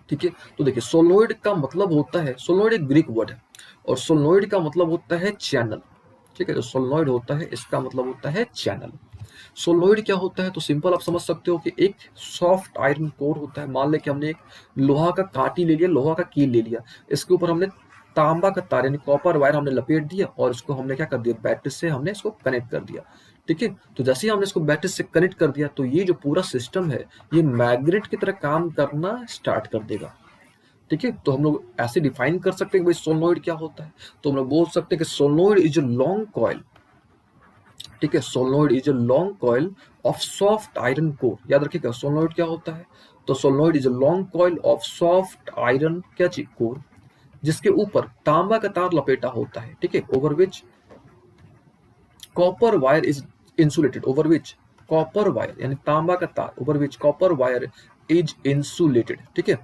ठीक है, तो देखिए सोलेनॉइड का मतलब होता है, सोलेनॉइड एक ग्रीक वर्ड है और सोलेनॉइड का मतलब होता है चैनल। ठीक है, जो सोलेनॉइड होता है इसका मतलब होता है चैनल। सोलेनॉइड क्या होता है, तो सिंपल आप समझ सकते हो कि एक सॉफ्ट आयरन कोर होता है। मान लें कि हमने एक लोहा का कांटी ले लिया, लोहा का कील ले लिया, इसके ऊपर हमने तांबा का तार यानी कॉपर वायर हमने लपेट दिया और इसको हमने क्या कर दिया, बैटरी से हमने इसको कनेक्ट कर दिया। ठीक है, तो जैसे ही हमने इसको बैटरी से कनेक्ट कर दिया तो ये जो पूरा सिस्टम है ये मैग्नेट की तरह काम करना स्टार्ट कर देगा। ठीक है, तो हम लोग ऐसे डिफाइन कर सकते हैं कि भाई सोलेनॉइड क्या होता है। तो हम लोग बोल सकते हैं कि solenoid is a long coil. ठीक है, solenoid is a long coil of soft iron core. याद रखिएगा सोलेनॉइड क्या होता है, तो solenoid is a long coil of soft iron क्या चीज, कोर, जिसके ऊपर तांबा का तार लपेटा होता है। ठीक है, over which copper wire is insulated, over which copper wire यानी तांबा का तार, over which copper wire is insulated. ठीक है,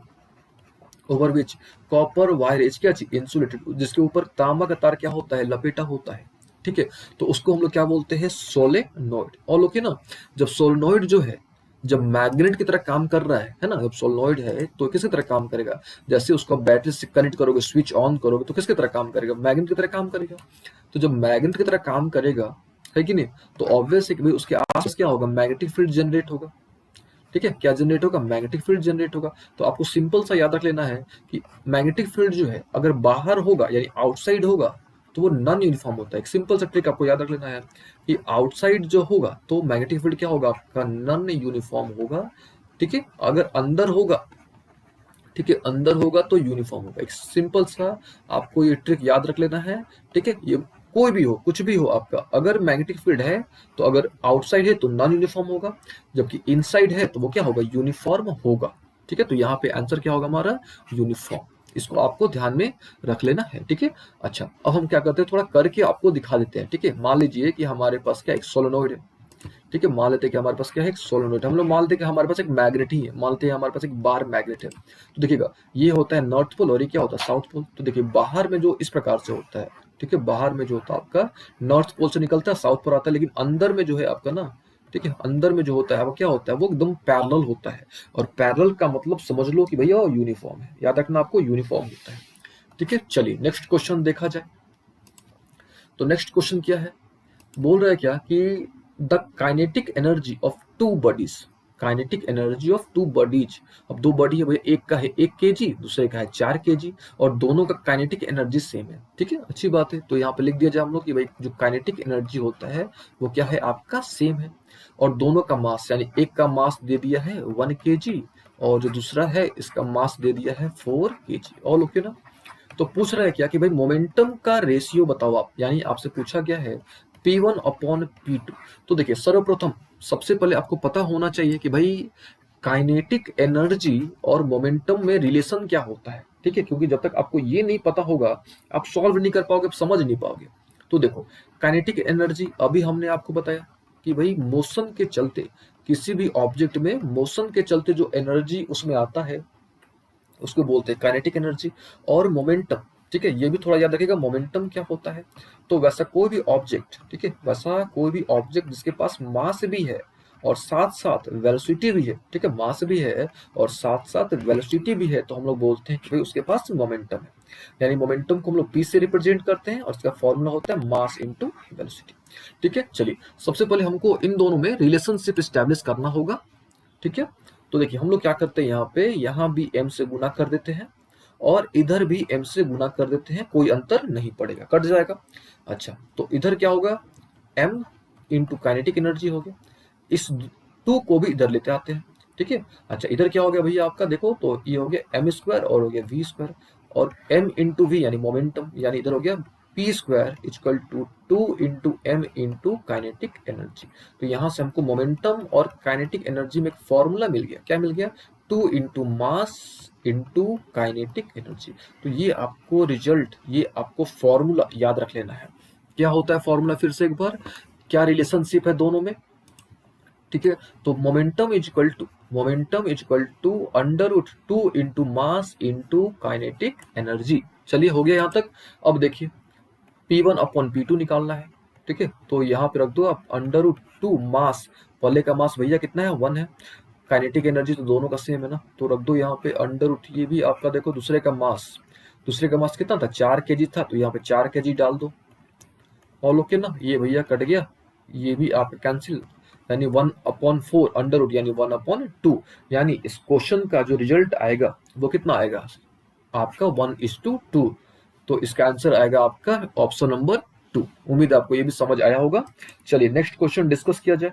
over which copper wire is क्या चीज, इंसुलेटेड, जिसके ऊपर तांबा का तार क्या होता है, लपेटा होता है। ठीक है, तो उसको हम लोग क्या बोलते हैं, सोलेनॉइड। और लोग ना, जब सोलेनॉइड जो है जब मैग्नेट की तरह काम कर रहा है ना, जब सोलेनॉइड है तो किसकी तरह काम करेगा, जैसे उसको बैटरी से कनेक्ट करोगे, स्विच ऑन करोगे तो किसकी तरह काम करेगा, मैग्नेट की तरह काम करेगा। तो जब मैग्नेट की तरह काम करेगा, है कि नहीं, तो ऑब्वियस है कि भाई उसके आसपास क्या होगा, मैग्नेटिक फील्ड जनरेट होगा। ठीक है, क्या जनरेट होगा, मैग्नेटिक फील्ड जनरेट होगा। तो आपको सिंपल सा याद रख लेना है कि मैग्नेटिक फील्ड जो है अगर बाहर होगा यानी आउटसाइड होगा तो वो नॉन यूनिफॉर्म होता है। एक सिंपल सा ट्रिक आपको याद रख लेना है कि आउटसाइड जो होगा तो मैग्नेटिक फील्ड क्या होगा, आपका नॉन यूनिफॉर्म होगा। ठीक है, अगर अंदर होगा, ठीक है, अंदर होगा तो यूनिफॉर्म होगा। एक सिंपल सा आपको ये ट्रिक याद रख लेना है। ठीक है, ये कोई भी हो, कुछ भी हो आपका, अगर मैग्नेटिक फील्ड है तो अगर आउटसाइड है तो नॉन यूनिफॉर्म होगा, जबकि इनसाइड है तो वो क्या होगा, यूनिफॉर्म होगा। ठीक है, तो यहाँ पे आंसर क्या होगा हमारा, यूनिफॉर्म। इसको आपको ध्यान में रख लेना है। ठीक है, अच्छा अब हम क्या करते हैं, थोड़ा करके आपको दिखा देते हैं। ठीक है, मान लीजिए कि हमारे पास क्या एक सोलेनॉइड है। ठीक है, मान लेते हैं कि हमारे पास क्या है, एक सोलेनॉइड। हम लोग मान लेते हैं कि हमारे पास एक मैग्नेट ही है, मान लेते हैं हमारे पास एक बार मैग्नेट है। तो देखिएगा ये होता है नॉर्थ पोल और ये क्या होता है, साउथ पोल। तो देखिए बाहर में जो इस प्रकार से होता है, ठीक है, बाहर में जो होता है आपका नॉर्थ पोल से निकलता है, साउथ पोल आता है, लेकिन अंदर में जो है आपका ना, ठीक है, अंदर में जो होता है वो क्या होता है, वो एकदम पैरेलल होता है। और पैरेलल का मतलब समझ लो कि भैया यूनिफॉर्म है, याद रखना आपको, यूनिफॉर्म होता है। ठीक है, चलिए नेक्स्ट क्वेश्चन देखा जाए। तो नेक्स्ट क्वेश्चन क्या है, बोल रहा है क्या कि the kinetic energy of two bodies, kinetic energy of two bodies. अब दो बॉडी है भाई, एक का है 1 kg, दूसरे का है 4 kg, और दोनों का काइनेटिक एनर्जी सेम है। ठीक है, अच्छी बात है। तो यहाँ पे लिख दिया जाए हम लोग कि भाई जो काइनेटिक एनर्जी होता है वो क्या है, आपका सेम है। और दोनों का मास यानी एक का मास दे दिया है 1 kg और जो दूसरा है इसका मास दे दिया है 4 kg। ऑल ओके ना। तो पूछ रहा है क्या कि भाई मोमेंटम का रेशियो बताओ आप, यानी आपसे पूछा गया है P1 अपॉन P2। तो देखिए सर्वप्रथम सबसे पहले आपको पता होना चाहिए कि भाई काइनेटिक एनर्जी और मोमेंटम में रिलेशन क्या होता है, ठीक है, क्योंकि जब तक आपको ये नहीं पता होगा आप सॉल्व नहीं कर पाओगे, आप समझ नहीं पाओगे। तो देखो, काइनेटिक एनर्जी अभी हमने आपको बताया कि भाई मोशन के चलते, किसी भी ऑब्जेक्ट में मोशन के चलते जो एनर्जी उसमें आता है उसको बोलते हैं काइनेटिक एनर्जी। और मोमेंटम, ठीक है, ये भी थोड़ा याद रखिएगा मोमेंटम क्या होता है। तो वैसा कोई भी ऑब्जेक्ट, ठीक है, वैसा कोई भी ऑब्जेक्ट जिसके पास मास भी है और साथ साथ वेलोसिटी भी है, ठीक है, मास भी है और साथ साथ वेलोसिटी भी है, तो हम लोग बोलते हैं कि भाई उसके पास मोमेंटम है। यानी मोमेंटम को हम लोग पी से रिप्रेजेंट करते हैं और इसका फॉर्मूला होता है मास इनटू वेलोसिटी। ठीक है, चलिए सबसे पहले हमको इन दोनों में रिलेशनशिप स्टैब्लिश करना होगा। ठीक है, तो देखिए हम लोग क्या करते हैं, यहाँ पे यहाँ भी m से गुना कर देते हैं और इधर भी m से गुना कर देते हैं, कोई अंतर नहीं पड़ेगा, कट जाएगा। अच्छा, तो इधर क्या होगा, m इंटू काइनेटिक एनर्जी हो गया, इस 2 को भी इधर लेते आते हैं। ठीक है, अच्छा इधर क्या हो गया भैया आपका, देखो तो ये हो गया m स्क्वायर और हो गया v स्क्वायर, और m इंटू v यानी मोमेंटम, यानी इधर हो गया P square equal to 2 into M into kinetic energy. तो यहाँ से हमको मोमेंटम और काइनेटिक एनर्जी में एक फॉर्मूला मिल गया, क्या मिल गया, 2 into mass into kinetic energy. तो ये आपको रिजल्ट, ये आपको फॉर्मूला याद रख लेना है। क्या होता है फॉर्मूला, फिर से एक बार, क्या रिलेशनशिप है दोनों में। ठीक है, तो momentum is equal to under root 2 into mass into kinetic energy. चलिए हो गया यहाँ तक। अब देखिए P1 अपॉन P2 निकालना है। ठीक है, तो यहाँ पे रख दो आप अंडर रूट 2 मास, पहले का मास भैया कितना है, 1 है, काइनेटिक एनर्जी तो दोनों का सेम है ना, तो रख दो यहाँ पे अंडर रूट, ये भी आपका देखो दूसरे का मास कितना था, 4 kg था, तो यहाँ पे 4 kg डाल दो और लोग के ना, ये भैया कट गया, ये भी आपका कैंसिल, यानी 1/4 अंडर रूट यानी 1/2, यानी इस क्वेश्चन का जो रिजल्ट आएगा वो कितना आएगा आपका 1:2। तो इसका आंसर आएगा आपका ऑप्शन नंबर 2। उम्मीद है आपको ये भी समझ आया होगा। चलिए नेक्स्ट क्वेश्चन डिस्कस किया जाए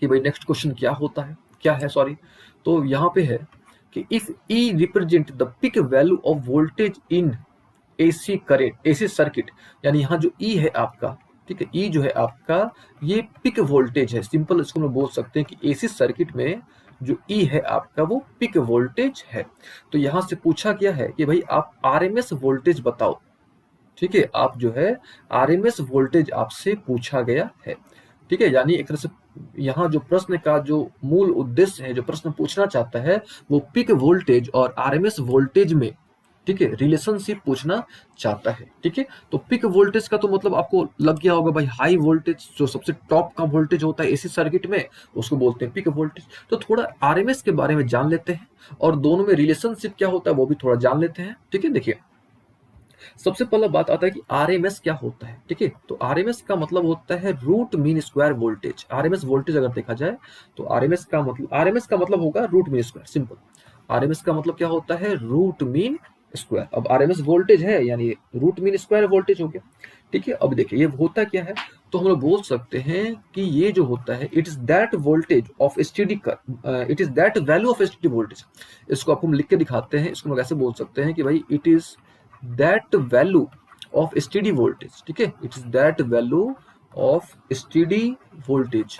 कि भाई नेक्स्ट क्वेश्चन क्या होता है, क्या है सॉरी। तो यहाँ पे है कि if E represent the peak value of voltage in AC current, AC circuit, यानी यहाँ जो ई है आपका, ठीक है, ई जो है आपका ये पिक वोल्टेज है, सिंपल इसको हम बोल सकते हैं कि एसी सर्किट में जो ई है आपका वो पिक वोल्टेज है। तो यहां से पूछा गया है कि भाई आप आरएमएस वोल्टेज बताओ। ठीक है, आप जो है आरएमएस वोल्टेज आपसे पूछा गया है। ठीक है, यानी एक तरह से यहाँ जो प्रश्न का जो मूल उद्देश्य है, जो प्रश्न पूछना चाहता है वो पिक वोल्टेज और आरएमएस वोल्टेज में, ठीक है, रिलेशनशिप पूछना चाहता है। ठीक है, तो पिक वोल्टेज का तो मतलब आपको लग गया होगा भाई, हाई वोल्टेज जो सबसे टॉप का वोल्टेज होता है एसी सर्किट में उसको बोलते हैं पिक वोल्टेज। तो थोड़ा आरएमएस के बारे में जान लेते हैं और दोनों में रिलेशनशिप क्या होता है वो भी थोड़ा जान लेते हैं। ठीक है, देखिए सबसे पहला बात आता है कि आरएमएस क्या होता है। ठीक है, तो आरएमएस का मतलब होता है root mean square voltage. RMS voltage अगर देखा जाए तो आरएमएस का मतलब होगा root mean square, simple. RMS का मतलब क्या होता है, रूट मीन स्क्वायर। अब आरएमएस वोल्टेज है यानी रूट मीन स्क्वायर वोल्टेज हो गया। ठीक है, अब देखिए ये होता क्या है, तो हम लोग बोल सकते हैं कि ये जो होता है it is that voltage of steady, it is that value of steady voltage. इसको आपको हम लिख के दिखाते हैं, इसको हम ऐसे बोल सकते हैं कि भाई it is that value of steady voltage. ठीक है, it is that value of steady voltage.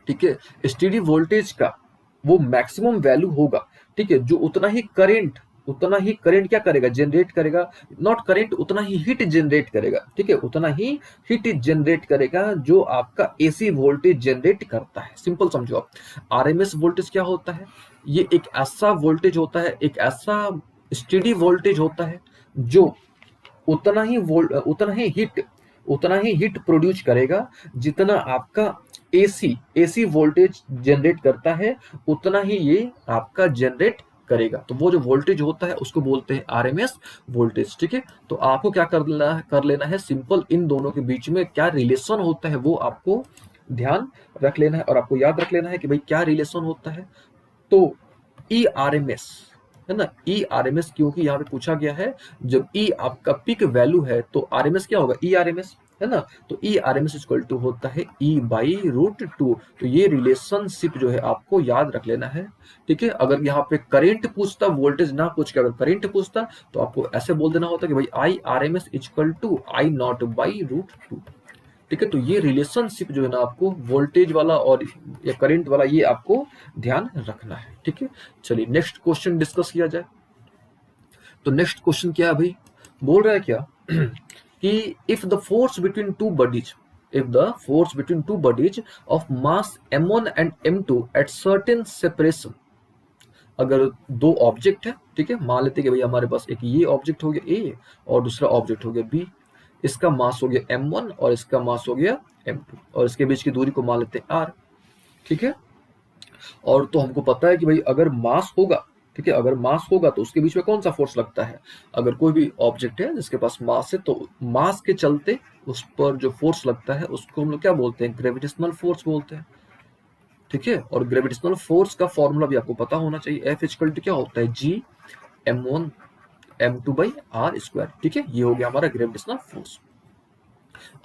ठीक है, स्टेडी वोल्टेज का वो मैक्सिमम वैल्यू होगा, ठीक है, जो उतना ही करंट क्या करेगा, जनरेट करेगा, नॉट करंट, उतना ही हीट जनरेट करेगा। ठीक है, उतना ही हीट जनरेट करेगा जो आपका एसी वोल्टेज जनरेट करता है। सिंपल समझो आप, आरएमएस वोल्टेज क्या होता है, ये एक ऐसा वोल्टेज होता है, एक ऐसा स्टेडी वोल्टेज होता है जो उतना ही हीट प्रोड्यूस करेगा जितना आपका एसी वोल्टेज जनरेट करता है, उतना ही ये आपका जनरेट करेगा। तो वो जो वोल्टेज होता है उसको बोलते हैं आरएमएस वोल्टेज। ठीक है, तो आपको क्या कर लेना है, सिंपल इन दोनों के बीच में क्या रिलेशन होता है वो आपको ध्यान रख लेना है और आपको याद रख लेना है कि भाई क्या रिलेशन होता है। तो ई आर एम एस है ना, ई आर एम एस, क्योंकि यहाँ पे पूछा गया है जब ई आपका पिक वैल्यू है तो आर एम एस क्या होगा, ई आर एम एस है ना, तो E R M S equal to होता है ई बाई रूट 2। तो ये रिलेशनशिप जो है आपको याद रख लेना है। ठीक है, अगर यहाँ पे करंट पूछता, वोल्टेज ना पूछ के अगर करंट पूछता तो आपको ऐसे बोल देना होता कि भाई I R M S equal to I not by root 2। ठीक है। तो ये रिलेशनशिप जो है ना आपको वोल्टेज वाला और या करंट वाला, ये आपको ध्यान रखना है। ठीक है, चलिए नेक्स्ट क्वेश्चन डिस्कस किया जाए। तो नेक्स्ट क्वेश्चन क्या है भाई, बोल रहा है क्या कि if the force between two bodies, if the force between two bodies of mass m1 and m2 at certain separation, अगर दो ऑब्जेक्ट है, ठीक है, मान लेते हैं कि भाई हमारे पास एक ये ऑब्जेक्ट हो गया A और दूसरा ऑब्जेक्ट हो गया B, इसका मास हो गया m1 और इसका मास हो गया m2 और इसके बीच की दूरी को मान लेते हैं r। ठीक है, और तो हमको पता है कि भाई अगर मास होगा, ठीक है, अगर मास होगा तो उसके बीच में कौन सा फोर्स लगता है, अगर कोई भी ऑब्जेक्ट है जिसके पास मास है तो मास के चलते उस पर जो फोर्स लगता है उसको हम लोग क्या बोलते हैं, ग्रेविटेशनल फोर्स बोलते हैं। ठीक है, और ग्रेविटेशनल फोर्स का फॉर्मूला भी आपको पता होना चाहिए, एफ इक्वल टू क्या होता है, जी m1 m2 by R square. ठीक है, ये हो गया हमारा ग्रेविटेशनल फोर्स।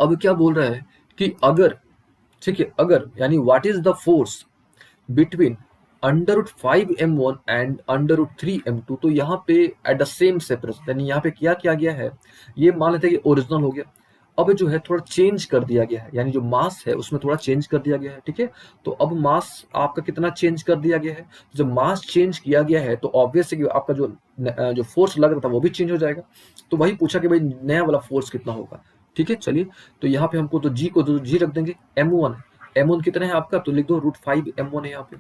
अब क्या बोल रहा है कि अगर, ठीक है, अगर यानी what is the force between √5m1 and √3m2, तो यहाँ पे एट द सेम सेपरेशन, यानी यहाँ पे क्या किया गया है, ये मान लेते हैं कि ओरिजिनल हो गया, अब जो है थोड़ा चेंज कर दिया गया है, यानी जो मास है उसमें थोड़ा चेंज कर दिया गया है। ठीक है, तो अब मास आपका कितना चेंज कर दिया गया है, जब मास चेंज किया गया है तो ऑब्वियस है कि आपका जो फोर्स लग रहा था वो भी चेंज हो जाएगा। तो वही पूछा कि भाई नया वाला फोर्स कितना होगा। ठीक है, चलिए, तो यहाँ पे हमको तो जी को तो जी रख देंगे, m1 कितना है आपका, तो लिख दो √5m1 है यहाँ पे।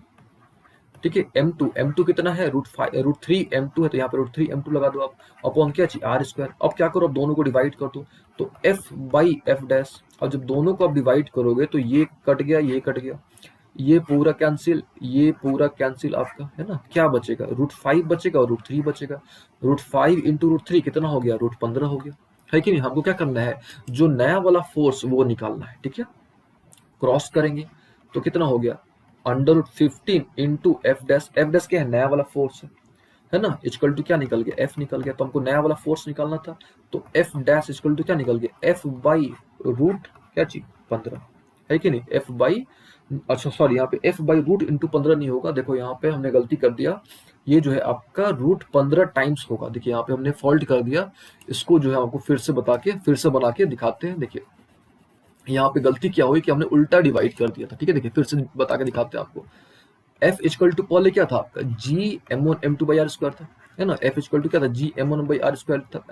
ठीक है, m2 कितना है, √3m2 है, तो यहाँ पे √3m2 लगा दो आप, अपॉन क्या चाहिए, आर स्क्वायर। अब क्या करो, अब दोनों को डिवाइड कर दो, तो f बाई एफ डैश। अब जब दोनों को आप डिवाइड करोगे तो ये कट गया, ये कट गया, ये पूरा कैंसिल, ये पूरा कैंसिल आपका, है ना, क्या बचेगा, √5 बचेगा और √3 बचेगा। √5 इंटू √3 कितना हो गया, √15 हो गया, है कि नहीं। हमको क्या करना है, जो नया वाला फोर्स वो निकालना है। ठीक है, क्रॉस करेंगे तो कितना हो गया, √15 into F dash, F dash क्या है, नया वाला फोर्स है ना, इक्वल टू क्या निकल गया, एफ निकल गया। तो हमको नया वाला फोर्स निकालना था, तो एफ डैश इक्वल टू क्या निकल गया, एफ बाई रूट क्या चीज 15, है कि नहीं, एफ बाई, अच्छा सॉरी, यहाँ पे एफ बाई रूट इंटू 15 नहीं होगा, देखो यहाँ पे हमने गलती कर दिया, ये जो है आपका √15 टाइम्स होगा। देखिए यहाँ पे हमने फॉल्ट कर दिया, इसको जो है आपको फिर से बना के दिखाते हैं। देखिए यहाँ पे गलती क्या हुई कि हमने उल्टा डिवाइड कर दिया था। ठीक है, देखिए फिर से बता के दिखाते हैं आपको। एफ इक्वल टू पहले क्या था आपका, जी m1 m2 by R square था, है ना, एफ इक्वल टू क्या था, G m1 by R square था,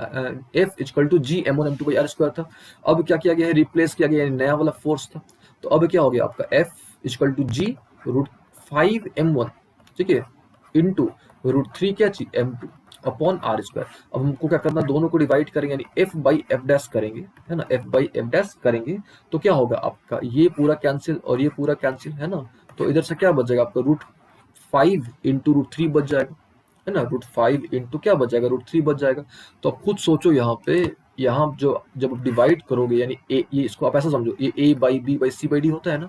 F equal to G m1 m2 by R square था। अब क्या किया गया है, रिप्लेस किया गया है, नया वाला फोर्स था, तो अब क्या हो गया आपका, F equal to ji √5m1, ठीक है, इंटू √3 क्या चाहिए, m2 अपॉन आर स्क्वायर। अब हमको क्या करना, दोनों को डिवाइड करेंगे, यानी एफ बाई एफ डैश करेंगे, है ना, एफ बाई एफ डैश करेंगे तो क्या होगा आपका, ये पूरा कैंसिल और ये पूरा कैंसिल, है ना, तो इधर से क्या बच जाएगा आपका, √5 इंटू √3 बच जाएगा, है ना, √5 इंटू क्या बच जाएगा, √3 बच जाएगा। तो आप खुद सोचो यहाँ पे, यहाँ जो जब डिवाइड करोगे, यानी ए, ये इसको आप ऐसा समझो, ये a by B by C by D होता है ना,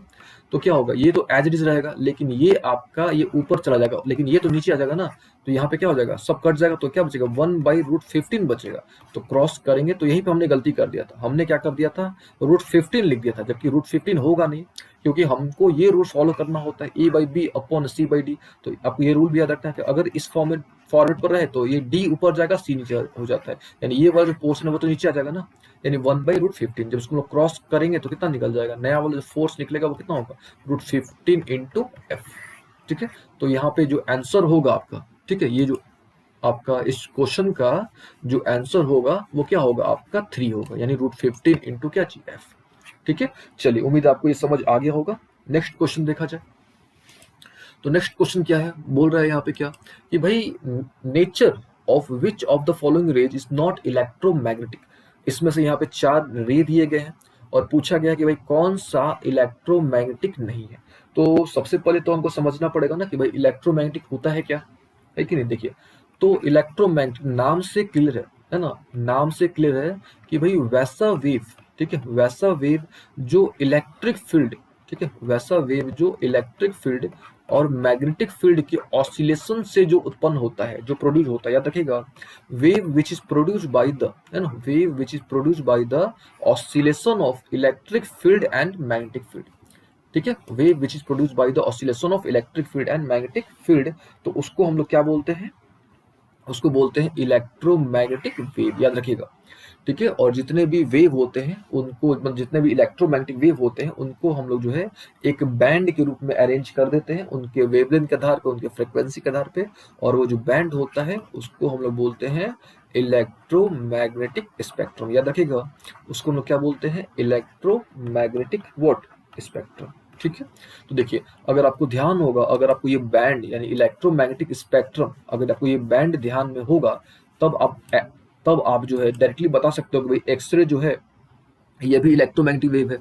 तो क्या होगा, ये तो एज इट इज रहेगा, लेकिन ये आपका ये ऊपर चला जाएगा, लेकिन ये तो नीचे आ जाएगा ना, तो यहाँ पे क्या हो जाएगा, सब कट जाएगा, तो क्या बचेगा, 1/√15 बचेगा। तो क्रॉस करेंगे, तो यहीं पे हमने गलती कर दिया था, हमने क्या कर दिया था, √15 लिख दिया था, जबकि √15 होगा नहीं, क्योंकि हमको ये रूल फॉलो करना होता है, a by B upon C by D. तो आपको ये रूल भी याद रखना है कि अगर इस फॉर्मेट पर रहे तो ये d ऊपर जाएगा, c नीचे हो जाता है, यानी ये वाला जो पोर्शन है वो तो नीचे आ जाएगा ना, यानी 1/√15। जब इसको क्रॉस करेंगे तो कितना निकल जाएगा, नया वाला जो फोर्स निकलेगा वो कितना होगा, √15 इंटू एफ। ठीक है, तो यहाँ पे जो आंसर होगा आपका, ठीक है, ये जो आपका इस क्वेश्चन का जो आंसर होगा वो क्या होगा आपका, 3 होगा, यानी √15 इंटू क्या चाहिए, एफ। ठीक है, चलिए, उम्मीद आपको ये समझ आ गया होगा। नेक्स्ट क्वेश्चन देखा जाए। तो नेक्स्ट क्वेश्चन क्या है, बोल रहा है यहाँ पे क्या, कि भाई nature of which of the following rays is not electromagnetic. इसमें से यहाँ पे 4 रे दिए गए हैं और पूछा गया कि भाई कौन सा इलेक्ट्रोमैग्नेटिक नहीं है। तो सबसे पहले तो हमको समझना पड़ेगा ना कि भाई इलेक्ट्रोमैग्नेटिक होता है क्या, है कि नहीं। देखिए, तो इलेक्ट्रोमैग्नेटिक नाम से क्लियर है ना, नाम से क्लियर है कि भाई वैसा वेव, ठीक है, वैसा वेव जो इलेक्ट्रिक फील्ड, ठीक है, वैसा वेव जो इलेक्ट्रिक फील्ड और मैग्नेटिक फील्ड के ऑसिलेशन से जो उत्पन्न होता है, जो प्रोड्यूस होता है, याद रखिएगा, wave which is produced by the, है ना, wave which is produced by the oscillation of electric field and magnetic field. ठीक है, wave which is produced by the oscillation of electric field and magnetic field, तो उसको हम लोग क्या बोलते हैं, उसको बोलते हैं इलेक्ट्रोमैग्नेटिक वेव, याद रखिएगा। ठीक है, और जितने भी वेव होते हैं उनको, मतलब जितने भी इलेक्ट्रोमैग्नेटिक वेव होते हैं उनको हम लोग जो है एक बैंड के रूप में अरेंज कर देते हैं, उनके वेवलेंथ के आधार पे, उनके फ्रिक्वेंसी के आधार पे, और वो जो बैंड होता है उसको हम लोग बोलते हैं इलेक्ट्रोमैग्नेटिक स्पेक्ट्रम, याद रखिएगा। उसको हम लोग क्या बोलते हैं, इलेक्ट्रोमैग्नेटिक वॉट स्पेक्ट्रम। ठीक है, तो देखिए, अगर आपको ध्यान होगा, अगर आपको ये बैंड यानी इलेक्ट्रोमैग्नेटिक स्पेक्ट्रम, अगर आपको ये बैंड ध्यान में होगा, तब आप तब आप जो है डायरेक्टली बता सकते हो कि भाई एक्सरे जो है ये भी इलेक्ट्रोमैग्नेटिक वेव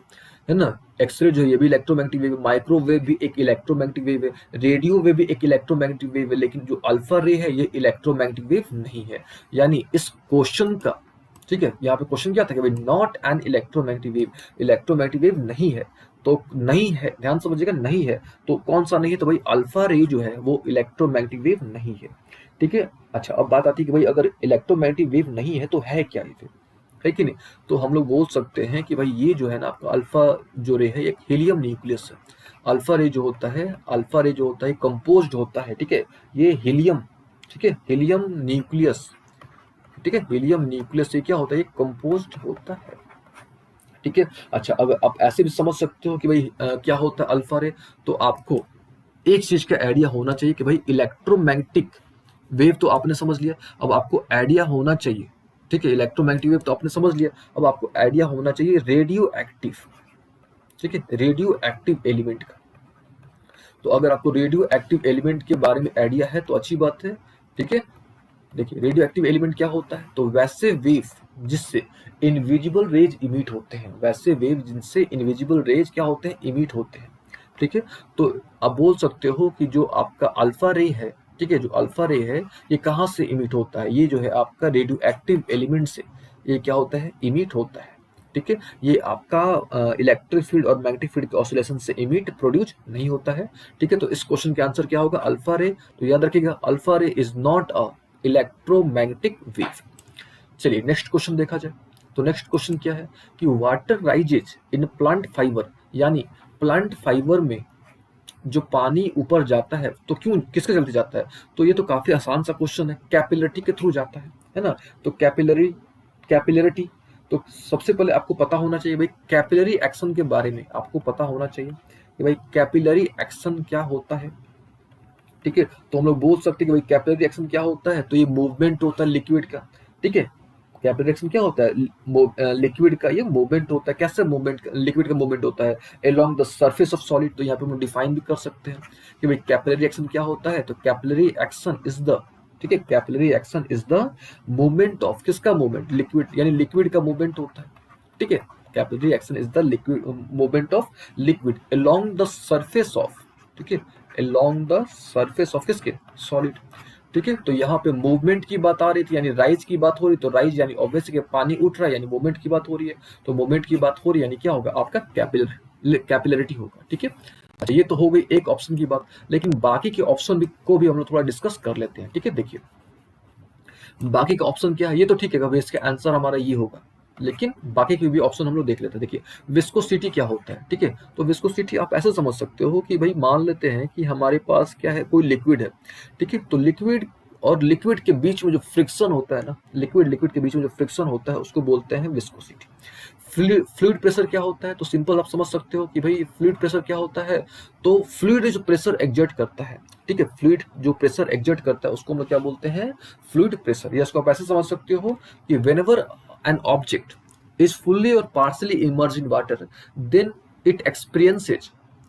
है ना। एक्सरे जो है ये भी इलेक्ट्रोमैग्नेटिक वेव है, माइक्रोवेव भी एक इलेक्ट्रोमैग्नेटिक वेव है, रेडियो वेव भी एक इलेक्ट्रोमैग्नेटिक वेव है, लेकिन जो अल्फा रे है ये इलेक्ट्रोमैग्नेटिक वेव नहीं है। यानी इस क्वेश्चन का, ठीक है, यहाँ पे क्वेश्चन क्या था कि भाई not an electromagnetic wave, electromagnetic wave नहीं है, तो नहीं है, ध्यान समझिएगा, नहीं है, तो कौन सा नहीं है, तो भाई अल्फा रे जो है वो इलेक्ट्रोमैग्नेटिक वेव नहीं है। ठीक है, अच्छा, अब बात आती है कि भाई अगर इलेक्ट्रोमैग्नेटिक वेव नहीं है तो है क्या ये फिर, है कि नहीं। तो हम लोग बोल सकते हैं कि भाई ये जो है ना आपका अल्फा जो रे है एक हीलियम न्यूक्लियस है। अल्फा रे जो होता है, अल्फा रे जो होता है कंपोज्ड होता है, ठीक है, ये हीलियम, ठीक है, हीलियम न्यूक्लियस, ठीक है, हीलियम न्यूक्लियस से क्या होता है, ये कंपोज्ड होता है। ठीक है, अच्छा, अगर आप ऐसे भी समझ सकते हो कि भाई क्या होता है अल्फा रे, तो आपको एक चीज का आइडिया होना चाहिए कि भाई इलेक्ट्रोमैग्नेटिक वेव तो आपने समझ लिया, अब आपको आइडिया होना चाहिए, ठीक है, इलेक्ट्रोमैग्नेटिक वेव तो आपने समझ लिया, अब आपको आइडिया होना चाहिए रेडियो एक्टिव, ठीक है, रेडियो एक्टिव एलिमेंट का। तो अगर आपको रेडियो एक्टिव एलिमेंट के बारे में आइडिया है तो अच्छी बात है। ठीक है, देखिए रेडियो एक्टिव एलिमेंट क्या होता है, तो वैसे वेव जिससे इनविजिबल रेज इमिट होते हैं, वैसे वेव जिनसे इनविजिबल रेज क्या होते हैं, इमिट होते हैं। ठीक है, तो आप बोल सकते हो कि जो आपका अल्फा रे है, ठीक है, जो अल्फा रे है ये कहाँ से इमिट होता है, ये जो है आपका रेडियो एक्टिव एलिमेंट से ये क्या होता है, इमिट होता है। ठीक है, ये आपका इलेक्ट्रिक फील्ड और मैग्नेटिक फील्ड के ऑसिलेशन से इमिट प्रोड्यूस नहीं होता है। ठीक है, तो इस क्वेश्चन के आंसर क्या होगा, अल्फा रे। तो याद रखिएगा अल्फा रे is not a electromagnetic wave. चलिए नेक्स्ट क्वेश्चन देखा जाए। तो नेक्स्ट क्वेश्चन क्या है कि water rises in plant fibre, यानी प्लांट फाइबर में जो पानी ऊपर जाता है तो क्यों, किसके चलते जाता है, तो ये तो काफी आसान सा क्वेश्चन है, कैपिलरिटी के थ्रू जाता है ना। तो कैपिलरिटी, तो सबसे पहले आपको पता होना चाहिए भाई कैपिलरी एक्शन के बारे में, आपको पता होना चाहिए कि भाई कैपिलरी एक्शन क्या होता है। ठीक है, तो हम लोग बोल सकते हैं कि भाई कैपिलरी एक्शन क्या होता है, तो ये मूवमेंट होता है लिक्विड का। ठीक है, कैपिलरी एक्शन क्या होता है, लिक्विड का ये मूवमेंट होता है। कैसे मूवमेंट, लिक्विड का मूवमेंट होता है along the surface of solid. तो यहाँ पे हम डिफाइन भी कर सकते हैं कि भाई कैपिलरी एक्शन क्या होता है, तो कैपिलरी एक्शन इज द, ठीक है, capillary action is the movement of, किसका मूवमेंट, लिक्विड, यानी लिक्विड का मूवमेंट होता है। ठीक है, capillary action is the liquid movement of liquid along the surface of, ठीक है, अलोंग द सरफेस ऑफ किसके, सॉलिड। ठीक है, तो यहाँ पे मूवमेंट की बात आ रही थी, यानी राइज की बात हो रही, तो राइज यानी ऑब्वियसली पानी उठ रहा है, यानी मूवमेंट की बात हो रही है, तो मूवमेंट की बात हो रही है, यानी क्या होगा आपका कैपिलरिटी होगा। ठीक है, अच्छा, ये तो हो गई एक ऑप्शन की बात, लेकिन बाकी के ऑप्शन भी को भी हम लोग थोड़ा डिस्कस कर लेते हैं। ठीक है, देखिए बाकी का ऑप्शन क्या है, ये तो ठीक है, इसका आंसर हमारा ये होगा, लेकिन बाकी के भी ऑप्शन हम लोग देख लेते हैं। देखिए विस्कोसिटी क्या होता है, ठीक है, तो विस्कोसिटी आप ऐसे समझ सकते हो कि भाई मान लेते हैं कि हमारे पास क्या है, कोई लिक्विड है, ठीक है, तो लिक्विड और लिक्विड के बीच में जो फ्रिक्शन होता है ना, लिक्विड के बीच में जो फ्रिक्शन होता है उसको बोलते हैं विस्कोसिटी। फ्लूइड प्रेशर क्या होता है, तो सिंपल आप समझ सकते हो कि भाई फ्लूइड प्रेशर क्या होता है, तो फ्लूइड जो प्रेशर एग्जर्ट करता है, ठीक है, फ्लूइड जो प्रेशर एग्जर्ट करता है उसको हम लोग क्या बोलते हैं, फ्लूइड प्रेशर। या इसको आप ऐसे समझ सकते हो कि whenever an object is fully or partially immersed in water, then it experiences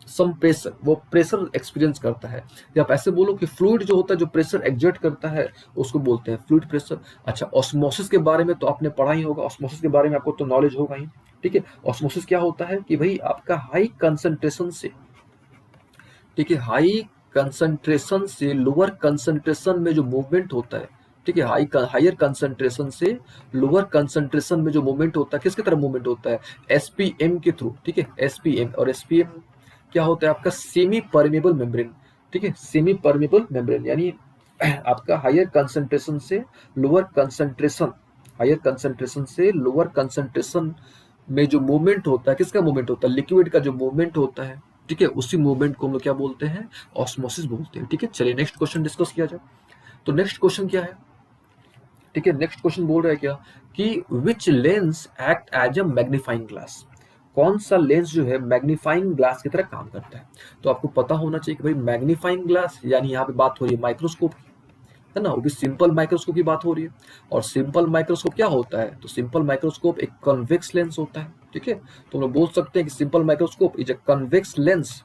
some pressure, वो प्रेशर एक्सपीरियंस करता है। या आप ऐसे बोलो कि फ्लूइड जो होता है जो प्रेशर एग्जर्ट करता है उसको बोलते हैं फ्लूइड प्रेशर। अच्छा, ऑस्मोसिस के बारे में तो आपने पढ़ा ही होगा, ऑस्मोसिस के बारे में आपको तो नॉलेज होगा ही। ठीक है, ऑस्मोसिस क्या होता है कि भाई आपका हाई कंसंट्रेशन से, ठीक है, हाई कंसंट्रेशन से लोअर कंसंट्रेशन में जो मूवमेंट होता है, ठीक है, हायर कंसंट्रेशन से लोअर कंसंट्रेशन में जो मूवमेंट होता है, किसकी तरह मूवमेंट होता है, एसपीएम के थ्रू। ठीक है, एसपीएम, और एसपीएम क्या होता है आपका, सेमी परमेबल मेम्ब्रेन। ठीक है, सेमी परमेबल मेम्ब्रेन, यानी आपका हायर कंसंट्रेशन से लोअर कंसंट्रेशन, हायर कंसंट्रेशन से लोअर कंसंट्रेशन में जो मूवमेंट होता है, किसका मूवमेंट होता है, लिक्विड का जो मूवमेंट होता है, ठीक है, उसी मूवमेंट को हम लोग क्या बोलते हैं, ऑस्मोसिस बोलते हैं। ठीक है, चलिए नेक्स्ट क्वेश्चन डिस्कस किया जाए। तो नेक्स्ट क्वेश्चन क्या है ठीक है, नेक्स्ट क्वेश्चन बोल रहा है क्या कि which lens act as a magnifying glass, कौन सा लेंस जो है मैग्नीफाइंग ग्लास की तरह काम करता है। तो आपको पता होना चाहिए कि भाई मैग्नीफाइंग ग्लास यानी यहाँ पे बात हो रही है माइक्रोस्कोप की, है ना, वो भी सिंपल माइक्रोस्कोप की बात हो रही है। और सिंपल माइक्रोस्कोप क्या होता है, तो सिंपल माइक्रोस्कोप एक कन्वेक्स लेंस होता है। ठीक है, तो हम लोग बोल सकते हैं कि simple microscope is a convex lens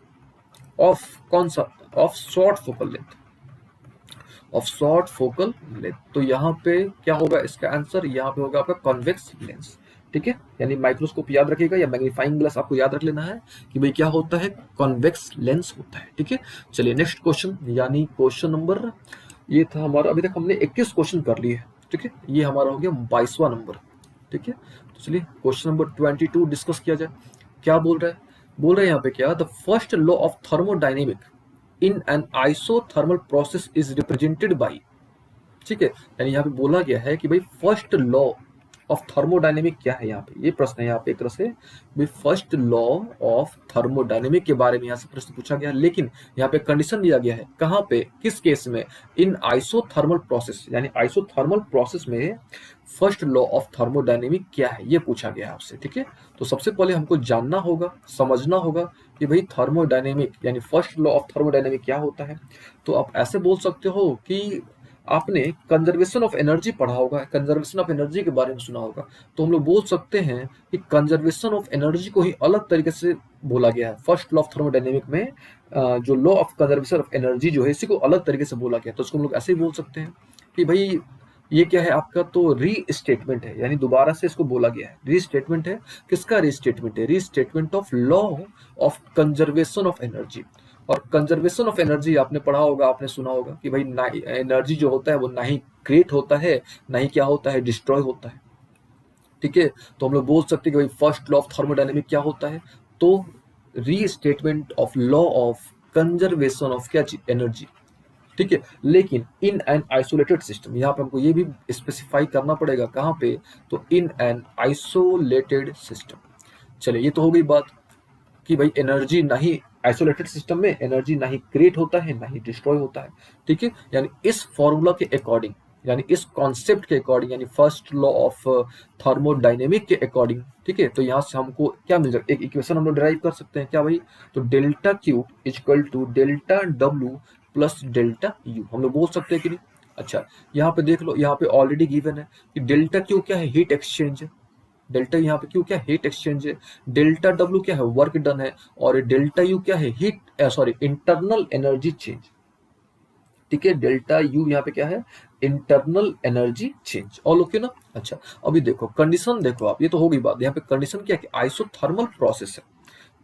of कौन सा, of short focal length, of short focal length. तो यहाँ पे क्या होगा इसका आंसर, यहाँ पे होगा आपका कॉन्वेक्स लेंस। ठीक है, यानी माइक्रोस्कोप याद रखिएगा या मैग्नीफाइंग ग्लास आपको याद रख लेना है कि भाई क्या होता है, कॉन्वेक्स लेंस होता है। ठीक है, चलिए नेक्स्ट क्वेश्चन, यानी क्वेश्चन नंबर, ये था हमारा, अभी तक हमने 21 क्वेश्चन कर लिए। ठीक है, ये हमारा हो गया 22वां नंबर। ठीक है, तो चलिए क्वेश्चन नंबर 22 डिस्कस किया जाए। क्या बोल रहा है, बोल रहे हैं यहाँ पे क्या, the first law of thermodynamic in an isothermal process is represented by. ठीक है, यानी यहाँ पे बोला गया है कि भाई फर्स्ट लॉ ऑफ थर्मोडायनेमिक क्या है, यहाँ पे ये प्रश्न है यहाँ पे एक तरह से, भाई फर्स्ट लॉ ऑफ थर्मोडायनेमिक के बारे में यहाँ से प्रश्न पूछा गया है, लेकिन यहाँ पे कंडीशन दिया गया है कहाँ पे, किस केस में, इन आइसोथर्मल प्रोसेस, यानी आइसोथर्मल प्रोसेस में फर्स्ट लॉ ऑफ थर्मोडायनेमिक क्या है ये पूछा गया है आपसे। ठीक है, तो सबसे पहले हमको जानना होगा, समझना होगा कि भाई थर्मोडायनेमिक यानी फर्स्ट लॉ ऑफ थर्मोडायनेमिक क्या होता है। तो आप ऐसे बोल सकते हो कि आपने कंजर्वेशन ऑफ एनर्जी पढ़ा होगा, कंजर्वेशन ऑफ एनर्जी के बारे में सुना होगा। तो हम लोग बोल सकते हैं कि कंजर्वेशन ऑफ एनर्जी को ही अलग तरीके से बोला गया है फर्स्ट लॉ ऑफ थर्मोडायनेमिक में। जो law of conservation of energy जो है इसी को अलग तरीके से बोला गया, तो उसको हम लोग ऐसे ही बोल सकते हैं कि भाई ये क्या है आपका, तो री स्टेटमेंट है, यानी दोबारा से इसको बोला गया है, री स्टेटमेंट है। किसका री स्टेटमेंट है, री statement of law of conservation of energy. और कंजर्वेशन ऑफ एनर्जी आपने पढ़ा होगा, आपने सुना होगा कि भाई ना एनर्जी जो होता है वो ना ही क्रिएट होता है, ना ही क्या होता है, डिस्ट्रॉय होता है। ठीक है, तो हम लोग बोल सकते हैं कि भाई फर्स्ट लॉ ऑफ थर्मोडायनेमिक क्या होता है, तो री statement of law of conservation of क्या चीज, एनर्जी। ठीक है, लेकिन इन एन आइसोलेटेड सिस्टम, यहाँ पे हमको ये भी स्पेसिफाई करना पड़ेगा कहाँ पे, तो इन एन आइसोलेटेड सिस्टम। चलिए ये तो हो गई बात कि भाई एनर्जी ना ही आइसोलेटेड सिस्टम में एनर्जी ना ही क्रिएट होता है ना ही डिस्ट्रॉय होता है। ठीक है, यानी इस फॉर्मूला के अकॉर्डिंग, यानी इस कॉन्सेप्ट के अकॉर्डिंग, यानी फर्स्ट लॉ ऑफ थर्मोडायनेमिक के अकॉर्डिंग। ठीक है, तो यहाँ से हमको क्या मिल जाएगा, एक इक्वेशन हम लोग डिराइव कर सकते हैं क्या भाई, तो delta Q equal to delta W plus delta U, हम लोग बोल सकते हैं कि नहीं। अच्छा, यहाँ पे देख लो, यहाँ पे ऑलरेडी गिवन है कि डेल्टा क्यू क्या है, हीट एक्सचेंज है। डेल्टा यहाँ पे क्यू क्या है, हीट एक्सचेंज है। डेल्टा डब्ल्यू क्या है, वर्क डन है। और डेल्टा यू क्या है, heat sorry internal energy change. ठीक है, डेल्टा यू यहाँ पे क्या है, internal energy change. All okay ना। अच्छा, अभी देखो कंडीशन, देखो आप, ये तो हो गई बात। यहाँ पे कंडीशन क्या है कि आइसोथर्मल प्रोसेस है।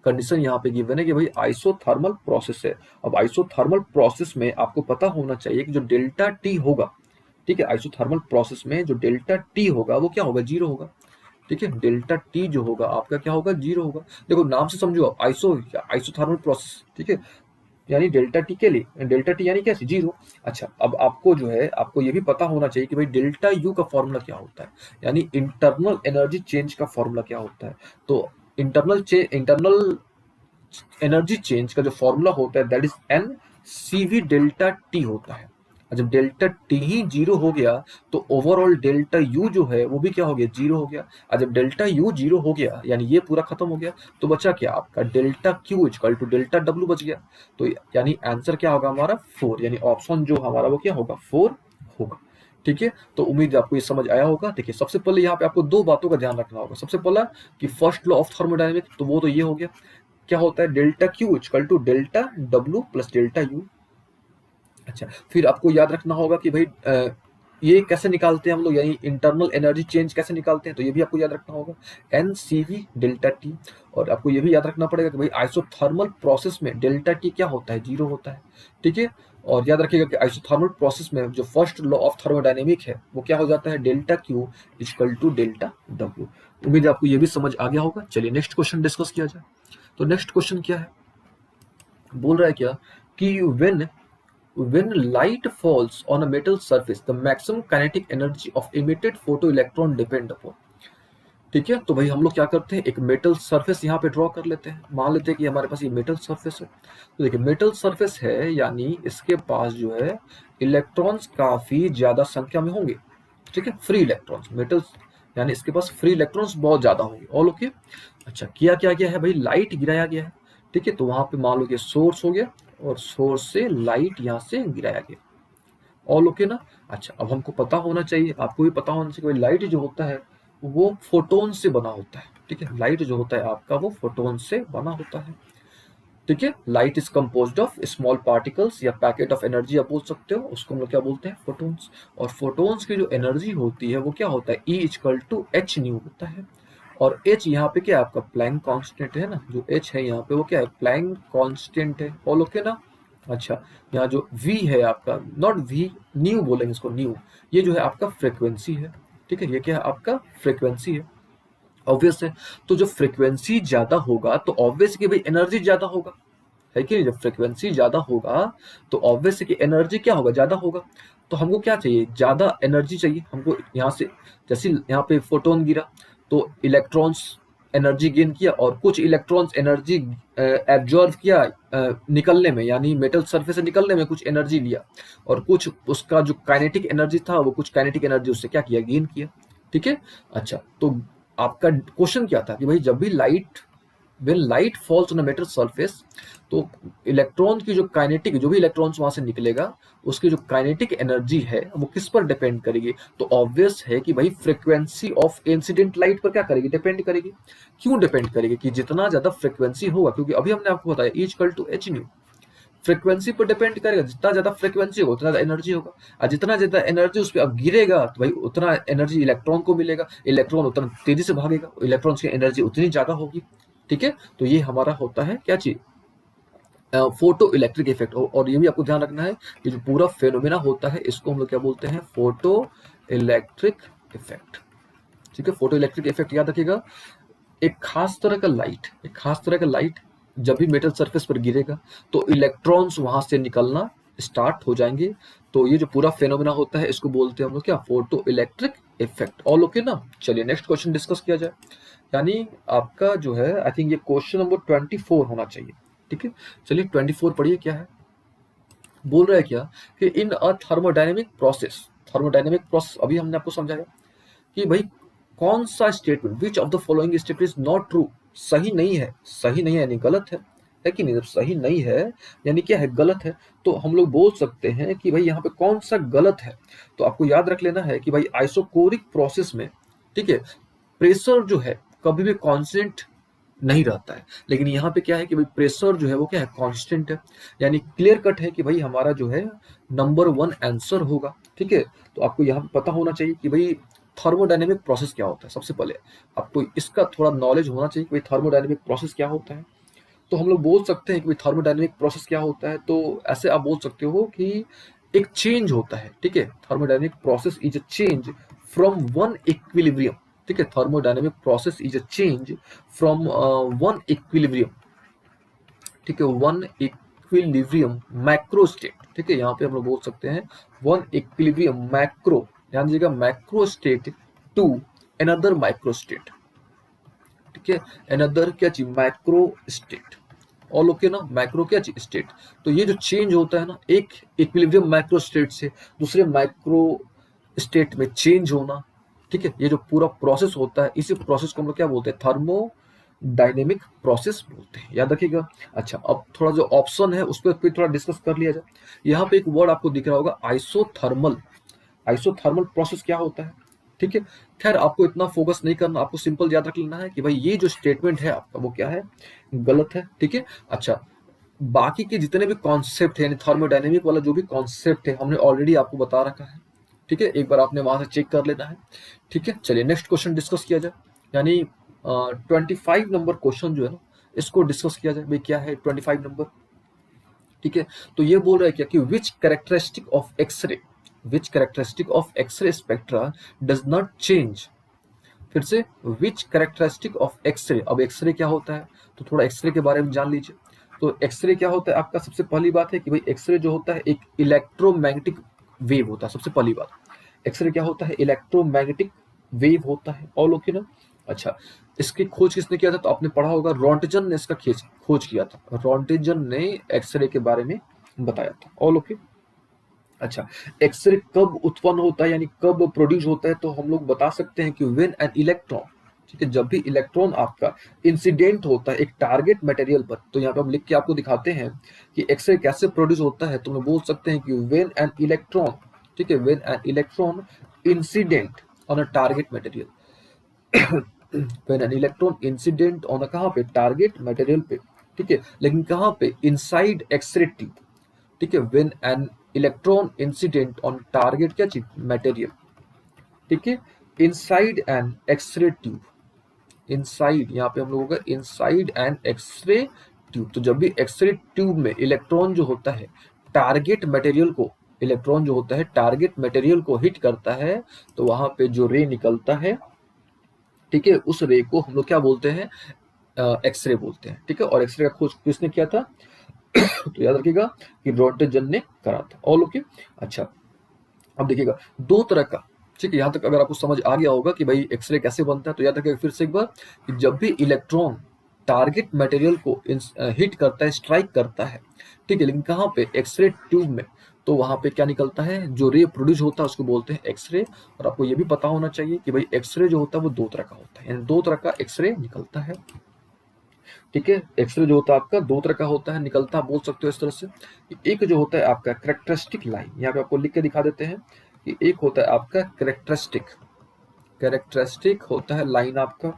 कंडीशन यहाँ पे गिवन है कि भाई आइसोथर्मल प्रोसेस है। अब आइसोथर्मल प्रोसेस में आपको पता होना चाहिए कि जो डेल्टा टी होगा, ठीक है, आइसोथर्मल प्रोसेस में जो डेल्टा टी होगा वो क्या होगा, जीरो होगा। ठीक है, डेल्टा टी जो होगा आपका क्या होगा, जीरो होगा। देखो नाम से समझो आप, आइसोथर्मल प्रोसेस। ठीक है, यानी डेल्टा टी के लिए, डेल्टा टी यानी कैसे, जीरो। अच्छा, अब आपको जो है, आपको ये भी पता होना चाहिए कि भाई डेल्टा यू का फॉर्मूला क्या होता है, यानी इंटरनल एनर्जी चेंज का फॉर्मूला क्या होता है। तो इंटरनल एनर्जी चेंज का जो फॉर्मूला होता है that is N C V delta T होता है। और जब डेल्टा टी ही जीरो हो गया तो ओवरऑल डेल्टा यू जो है वो भी क्या हो गया, जीरो हो गया। और जब डेल्टा यू जीरो हो गया यानी ये पूरा खत्म हो गया, तो बचा क्या आपका, delta Q equal to delta W बच गया। तो यानी आंसर क्या होगा हमारा, 4, यानी ऑप्शन जो हमारा वो क्या होगा, 4 होगा। ठीक है, तो उम्मीद है आपको ये समझ आया होगा। देखिए सबसे पहले यहाँ पे आपको दो बातों का ध्यान रखना होगा। सबसे पहला कि फर्स्ट लॉ ऑफ थर्मोडायनेमिक, तो वो तो ये हो गया, क्या होता है, delta Q equal to delta W plus delta U. अच्छा, फिर आपको याद रखना होगा कि भाई ये कैसे निकालते हैं हम लोग, यानी इंटरनल एनर्जी चेंज कैसे निकालते हैं, तो ये भी आपको याद रखना होगा, N C V delta T. और आपको ये भी याद रखना पड़ेगा कि भाई आइसोथर्मल प्रोसेस में डेल्टा टी क्या होता है, जीरो होता है। ठीक है, और याद रखिएगा कि आइसोथर्मल प्रोसेस में जो फर्स्ट लॉ ऑफ थर्मोडायनेमिक है वो क्या हो जाता है, delta Q equal to delta W. उम्मीद है आपको ये भी समझ आ गया होगा। चलिए नेक्स्ट क्वेश्चन डिस्कस किया जाए। तो नेक्स्ट क्वेश्चन क्या है, बोल रहा है क्या कि when light falls on a metal surface the maximum kinetic energy of emitted photoelectron depend upon। ठीक है, तो भाई हम लोग क्या करते हैं, एक मेटल सरफेस यहाँ पे ड्रॉ कर लेते हैं। मान लेते हैं कि हमारे पास ये मेटल सरफेस है। तो देखिए मेटल सरफेस है यानी इसके पास जो है इलेक्ट्रॉन्स काफी ज्यादा संख्या में होंगे। ठीक है, फ्री इलेक्ट्रॉन्स, मेटल्स यानी इसके पास फ्री इलेक्ट्रॉन्स बहुत ज्यादा होंगे। All okay. अच्छा, किया क्या गया है भाई, लाइट गिराया गया है। ठीक है, तो वहां पे मान लो कि सोर्स हो गया और सोर्स से लाइट यहाँ से गिराया गया। ऑल ओके ना। अच्छा, अब हमको पता होना चाहिए, आपको भी पता होना चाहिए, लाइट जो होता है वो फोटोन से बना होता है। ठीक है, लाइट जो होता है आपका वो फोटोन से बना होता है। ठीक है, light is composed of small particles या पैकेट ऑफ एनर्जी आप बोल सकते हो, उसको हम लोग क्या बोलते हैं, फोटोन्स। और फोटोन्स की जो एनर्जी होती है वो क्या होता है, E=h होता है। और h यहाँ पे क्या है आपका, प्लैंक कांस्टेंट है ना, जो h है यहाँ पे वो क्या है, प्लैंक कांस्टेंट है। ऑल ओके ना। अच्छा, यहाँ जो v है आपका, नॉट v, न्यू बोलेंगे इसको, न्यू, ये जो है आपका फ्रिक्वेंसी है। ठीक है, ये क्या है आपका, फ्रिक्वेंसी है। ऑब्वियस है, तो जब फ्रिक्वेंसी ज्यादा होगा तो ऑब्वियस कि भाई एनर्जी ज्यादा होगा, है कि नहीं। जब फ्रिक्वेंसी ज्यादा होगा तो ऑब्वियस है कि एनर्जी क्या होगा, ज्यादा होगा। तो हमको क्या चाहिए, ज्यादा एनर्जी चाहिए हमको यहाँ से। जैसे यहाँ पे फोटोन गिरा तो इलेक्ट्रॉन्स एनर्जी गेन किया और कुछ इलेक्ट्रॉन्स एनर्जी एब्जॉर्व किया निकलने में, यानी मेटल सरफेस से निकलने में कुछ एनर्जी लिया, और कुछ उसका जो काइनेटिक एनर्जी था वो कुछ काइनेटिक एनर्जी उससे क्या किया, गेन किया। ठीक है। अच्छा, तो आपका क्वेश्चन क्या था कि भाई जब भी light, when light falls on a metal surface, तो इलेक्ट्रॉन की जो काइनेटिक, जो भी इलेक्ट्रॉन्स वहां से निकलेगा उसकी जो काइनेटिक एनर्जी है वो किस पर डिपेंड करेगी, तो ऑब्वियस है कि भाई फ्रीक्वेंसी ऑफ इंसिडेंट लाइट पर क्या करेगी, डिपेंड करेगी। क्यों डिपेंड करेगी, कि जितना ज्यादा फ्रीक्वेंसी होगा, क्योंकि अभी हमने आपको बताया E=h, फ्रीक्वेंसी पर डिपेंड करेगा, जितना ज्यादा फ्रीक्वेंसी होगा उतना ज्यादा एनर्जी होगा, और जितना ज्यादा एनर्जी उस पर अब गिरेगा तो भाई उतना एनर्जी इलेक्ट्रॉन को मिलेगा, इलेक्ट्रॉन उतना तेजी से भागेगा, इलेक्ट्रॉन की एनर्जी उतनी ज्यादा होगी। ठीक है, तो ये हमारा होता है क्या चीज, फोटो इलेक्ट्रिक इफेक्ट। और ये भी आपको ध्यान रखना है कि जो पूरा फेनोमेना होता है इसको हम लोग क्या बोलते हैं, फोटो इलेक्ट्रिक इफेक्ट। ठीक है, फोटो इलेक्ट्रिक इफेक्ट याद रखिएगा। एक खास तरह का लाइट, एक खास तरह का लाइट जब भी मेटल सरफेस पर गिरेगा तो इलेक्ट्रॉन्स वहां से निकलना स्टार्ट हो जाएंगे। तो ये जो पूरा फेनोमेना होता है इसको बोलते हैं हम लोग क्या, photo electric effect. All okay ना। चलिए नेक्स्ट क्वेश्चन डिस्कस किया जाए। यानी आपका जो है, आई थिंक ये क्वेश्चन नंबर 24 होना चाहिए। ठीक है, चलिए 24 पढ़िए क्या है। बोल रहा है क्या कि इन अ थर्मोडायनेमिक प्रोसेस, थर्मोडायनेमिक प्रोसेस अभी हमने आपको समझाया कि भाई कौन सा statement, which of the following statement is not true, सही नहीं है, सही नहीं है यानी गलत है कि नहीं। जब सही नहीं है यानी क्या है, गलत है, तो हम लोग बोल सकते हैं कि भाई यहाँ पे कौन सा गलत है। तो आपको याद रख लेना है कि भाई आइसोकोरिक प्रोसेस में, ठीक है, प्रेशर जो है कभी भी कांस्टेंट नहीं रहता है, लेकिन यहाँ पे क्या है कि भाई प्रेशर जो है वो क्या है, कांस्टेंट है। यानी क्लियर कट है कि भाई हमारा जो है नंबर 1 आंसर होगा। ठीक है, तो आपको यहाँ पे पता होना चाहिए कि भाई थर्मोडायनेमिक प्रोसेस क्या होता है। सबसे पहले आपको इसका थोड़ा नॉलेज होना चाहिए कि भाई थर्मोडायनेमिक प्रोसेस क्या होता है। तो हम लोग बोल सकते हैं कि भाई थर्मोडायनेमिक प्रोसेस क्या होता है, तो ऐसे आप बोल सकते हो कि एक चेंज होता है। ठीक है, thermodynamic process is a change from one equilibrium. ठीक है, thermodynamic process is a change from one equilibrium. ठीक है, वन इक्विलिब्रियम मैक्रो स्टेट। ठीक है, यहाँ पे हम लोग बोल सकते हैं वन इक्विलिब्रियम मैक्रो, ध्यान दीजिएगा, macro state to another micro state. ठीक है, अनदर क्या चीज, मैक्रो स्टेट। ऑल ओके ना, मैक्रो क्या चीज, स्टेट। तो ये जो चेंज होता है ना, एक इक्विलिब्रियम मैक्रो स्टेट से दूसरे माइक्रो स्टेट में चेंज होना, ठीक है, ये जो पूरा प्रोसेस होता है इसी प्रोसेस को हम लोग क्या बोलते हैं, थर्मो डायनेमिक प्रोसेस बोलते हैं, याद रखिएगा। अच्छा, अब थोड़ा जो ऑप्शन है उस पर थोड़ा डिस्कस कर लिया जाए। यहाँ पे एक वर्ड आपको दिख रहा होगा, आइसोथर्मल। आइसोथर्मल प्रोसेस क्या होता है, ठीक है। खैर आपको इतना फोकस नहीं करना, आपको सिंपल याद रख लेना है कि भाई ये जो स्टेटमेंट है आपका वो क्या है, गलत है। ठीक है। अच्छा, बाकी के जितने भी कॉन्सेप्ट है, यानी थर्मोडायनेमिक वाला जो भी कॉन्सेप्ट है हमने ऑलरेडी आपको बता रखा है। ठीक है, एक बार आपने वहां से चेक कर लेना है। ठीक है, चलिए नेक्स्ट क्वेश्चन डिस्कस किया जाए। यानी 25 नंबर क्वेश्चन जो है ना इसको डिस्कस किया जाए। भाई क्या है 25 नंबर, ठीक है। तो ये बोल रहा है क्या कि which characteristic of x-ray, which characteristic of x-ray spectra does not change. फिर से, विच कैरेक्टरिस्टिक ऑफ एक्सरे। अब एक्सरे क्या होता है तो थोड़ा एक्सरे के बारे में जान लीजिए। तो एक्सरे क्या होता है आपका, सबसे पहली बात है कि भाई एक्सरे जो होता है एक इलेक्ट्रोमैग्नेटिक वेव होता है। सबसे पहली बात, एक्सरे क्या होता है, इलेक्ट्रोमैग्नेटिक वेव होता है। ऑल ओके ना। अच्छा, इसकी खोज किसने किया था, तो आपने पढ़ा होगा रोंटजन ने इसका खोज किया था। रोंटजन ने एक्सरे के बारे में बताया था। All okay. अच्छा, एक्सरे कब उत्पन्न होता है यानी कब प्रोड्यूस होता है, तो हम लोग बता सकते हैं कि व्हेन एन इलेक्ट्रॉन, ठीक है, जब भी इलेक्ट्रॉन आपका इंसिडेंट होता है एक टारगेट मटेरियल पर, तो यहाँ पे हम लिख के आपको दिखाते हैं कि एक्सरे कैसे प्रोड्यूस होता है, तो हम बोल सकते हैं कि व्हेन एन इलेक्ट्रॉन, ठीक है, when an electron incident on a target material, when an electron incident on a कहाँ पे, टारगेट मटेरियल पे, ठीक है, लेकिन कहाँ पे, इनसाइड एक्सरे ट्यूब, ठीक है, when an electron incident on target क्या चीज, मटेरियल, ठीक है, inside an X ray tube, inside यहाँ पे हम लोगों का इनसाइड एन एक्सरे ट्यूब, तो जब भी एक्सरे ट्यूब में इलेक्ट्रॉन जो होता है टारगेट मटेरियल को, इलेक्ट्रॉन जो होता है टारगेट मटेरियल को हिट करता है, तो वहां पे जो रे निकलता है, ठीक है, उस रे को हम लोग क्या बोलते हैं, एक्सरे बोलते हैं, ठीक है। और एक्सरे का खोज किसने किया था, तो याद रखिएगा कि रोंटगन ने करा था। All okay. अच्छा, अब देखिएगा दो तरह का, ठीक है, यहाँ तक अगर आपको समझ आ गया होगा कि भाई एक्सरे कैसे बनता है, तो याद रखिएगा फिर से एक बार कि जब भी इलेक्ट्रॉन टारगेट मटेरियल को हिट करता है, स्ट्राइक करता है, ठीक है, लेकिन कहाँ पे, एक्सरे ट्यूब में, तो वहां पे क्या निकलता है, जो रे प्रोड्यूस होता है उसको बोलते हैं एक्सरे। और आपको ये भी पता होना चाहिए कि भाई एक्सरे जो होता है वो दो तरह का होता है, यानी दो तरह का एक्सरे निकलता है, ठीक है। एक्सरे जो होता है आपका दो तरह का होता है, निकलता बोल सकते हो इस तरह से। एक जो होता है आपका कैरेक्टरिस्टिक लाइन, यहाँ पे आपको लिख के दिखा देते हैं कि एक होता है आपका कैरेक्टरिस्टिक, कैरेक्टरिस्टिक होता है लाइन आपका,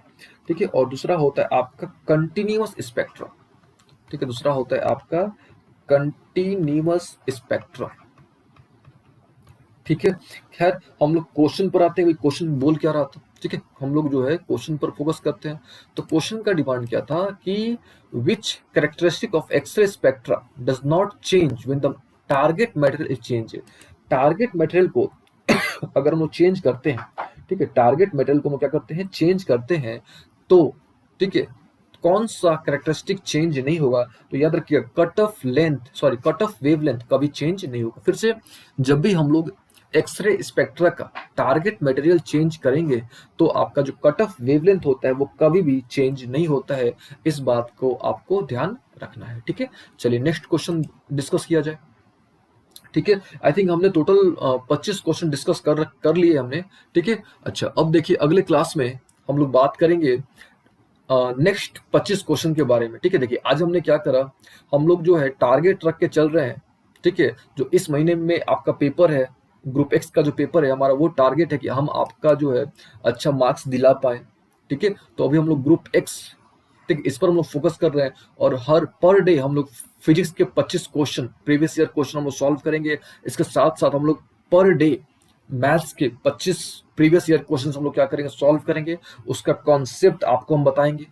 ठीक है, और दूसरा होता है आपका कंटिन्यूअस स्पेक्ट्रम, ठीक है, दूसरा होता है आपका कंटिन्यूअस स्पेक्ट्रम, ठीक है। खैर हम लोग क्वेश्चन पर आते हैं, क्वेश्चन बोल क्या रहा था, ठीक है, हम लोग जो है क्वेश्चन पर फोकस करते हैं। तो क्वेश्चन का डिमांड क्या था कि which characteristic of x-ray spectra does not change when the target material is change. Target material को अगर हम लोग चेंज करते हैं, ठीक है, टारगेट मटेरियल को हम क्या करते हैं, चेंज करते हैं, तो ठीक है, कौन सा कैरेक्टरिस्टिक चेंज नहीं होगा, तो याद रखिएगा cut off length, sorry cut off wavelength कभी चेंज नहीं होगा। फिर से, जब भी हम लोग एक्सरे स्पेक्ट्रा का टारगेट मटेरियल चेंज करेंगे, तो आपका जो कट ऑफ वेवलेंथ होता है वो कभी भी चेंज नहीं होता है, इस बात को आपको ध्यान रखना है, ठीक है। चलिए नेक्स्ट क्वेश्चन डिस्कस किया जाए, ठीक है। आई थिंक हमने टोटल 25 क्वेश्चन डिस्कस कर लिए हमने, ठीक है। अच्छा, अब देखिए अगले क्लास में हम लोग बात करेंगे नेक्स्ट 25 क्वेश्चन के बारे में, ठीक है। देखिए आज हमने क्या करा, हम लोग जो है टारगेट रख के चल रहे हैं, ठीक है। जो इस महीने में आपका पेपर है, ग्रुप एक्स का जो पेपर है हमारा, वो टारगेट है कि हम आपका जो है अच्छा मार्क्स दिला पाए, ठीक है। तो अभी हम लोग ग्रुप एक्स, ठीक, इस पर हम लोग फोकस कर रहे हैं, और हर पर डे हम लोग फिजिक्स के 25 क्वेश्चन, प्रीवियस ईयर क्वेश्चन हम लोग सॉल्व करेंगे। इसके साथ साथ हम लोग पर डे मैथ्स के 25 प्रीवियस ईयर क्वेश्चन हम लोग क्या करेंगे, सॉल्व करेंगे, उसका कॉन्सेप्ट आपको हम बताएंगे,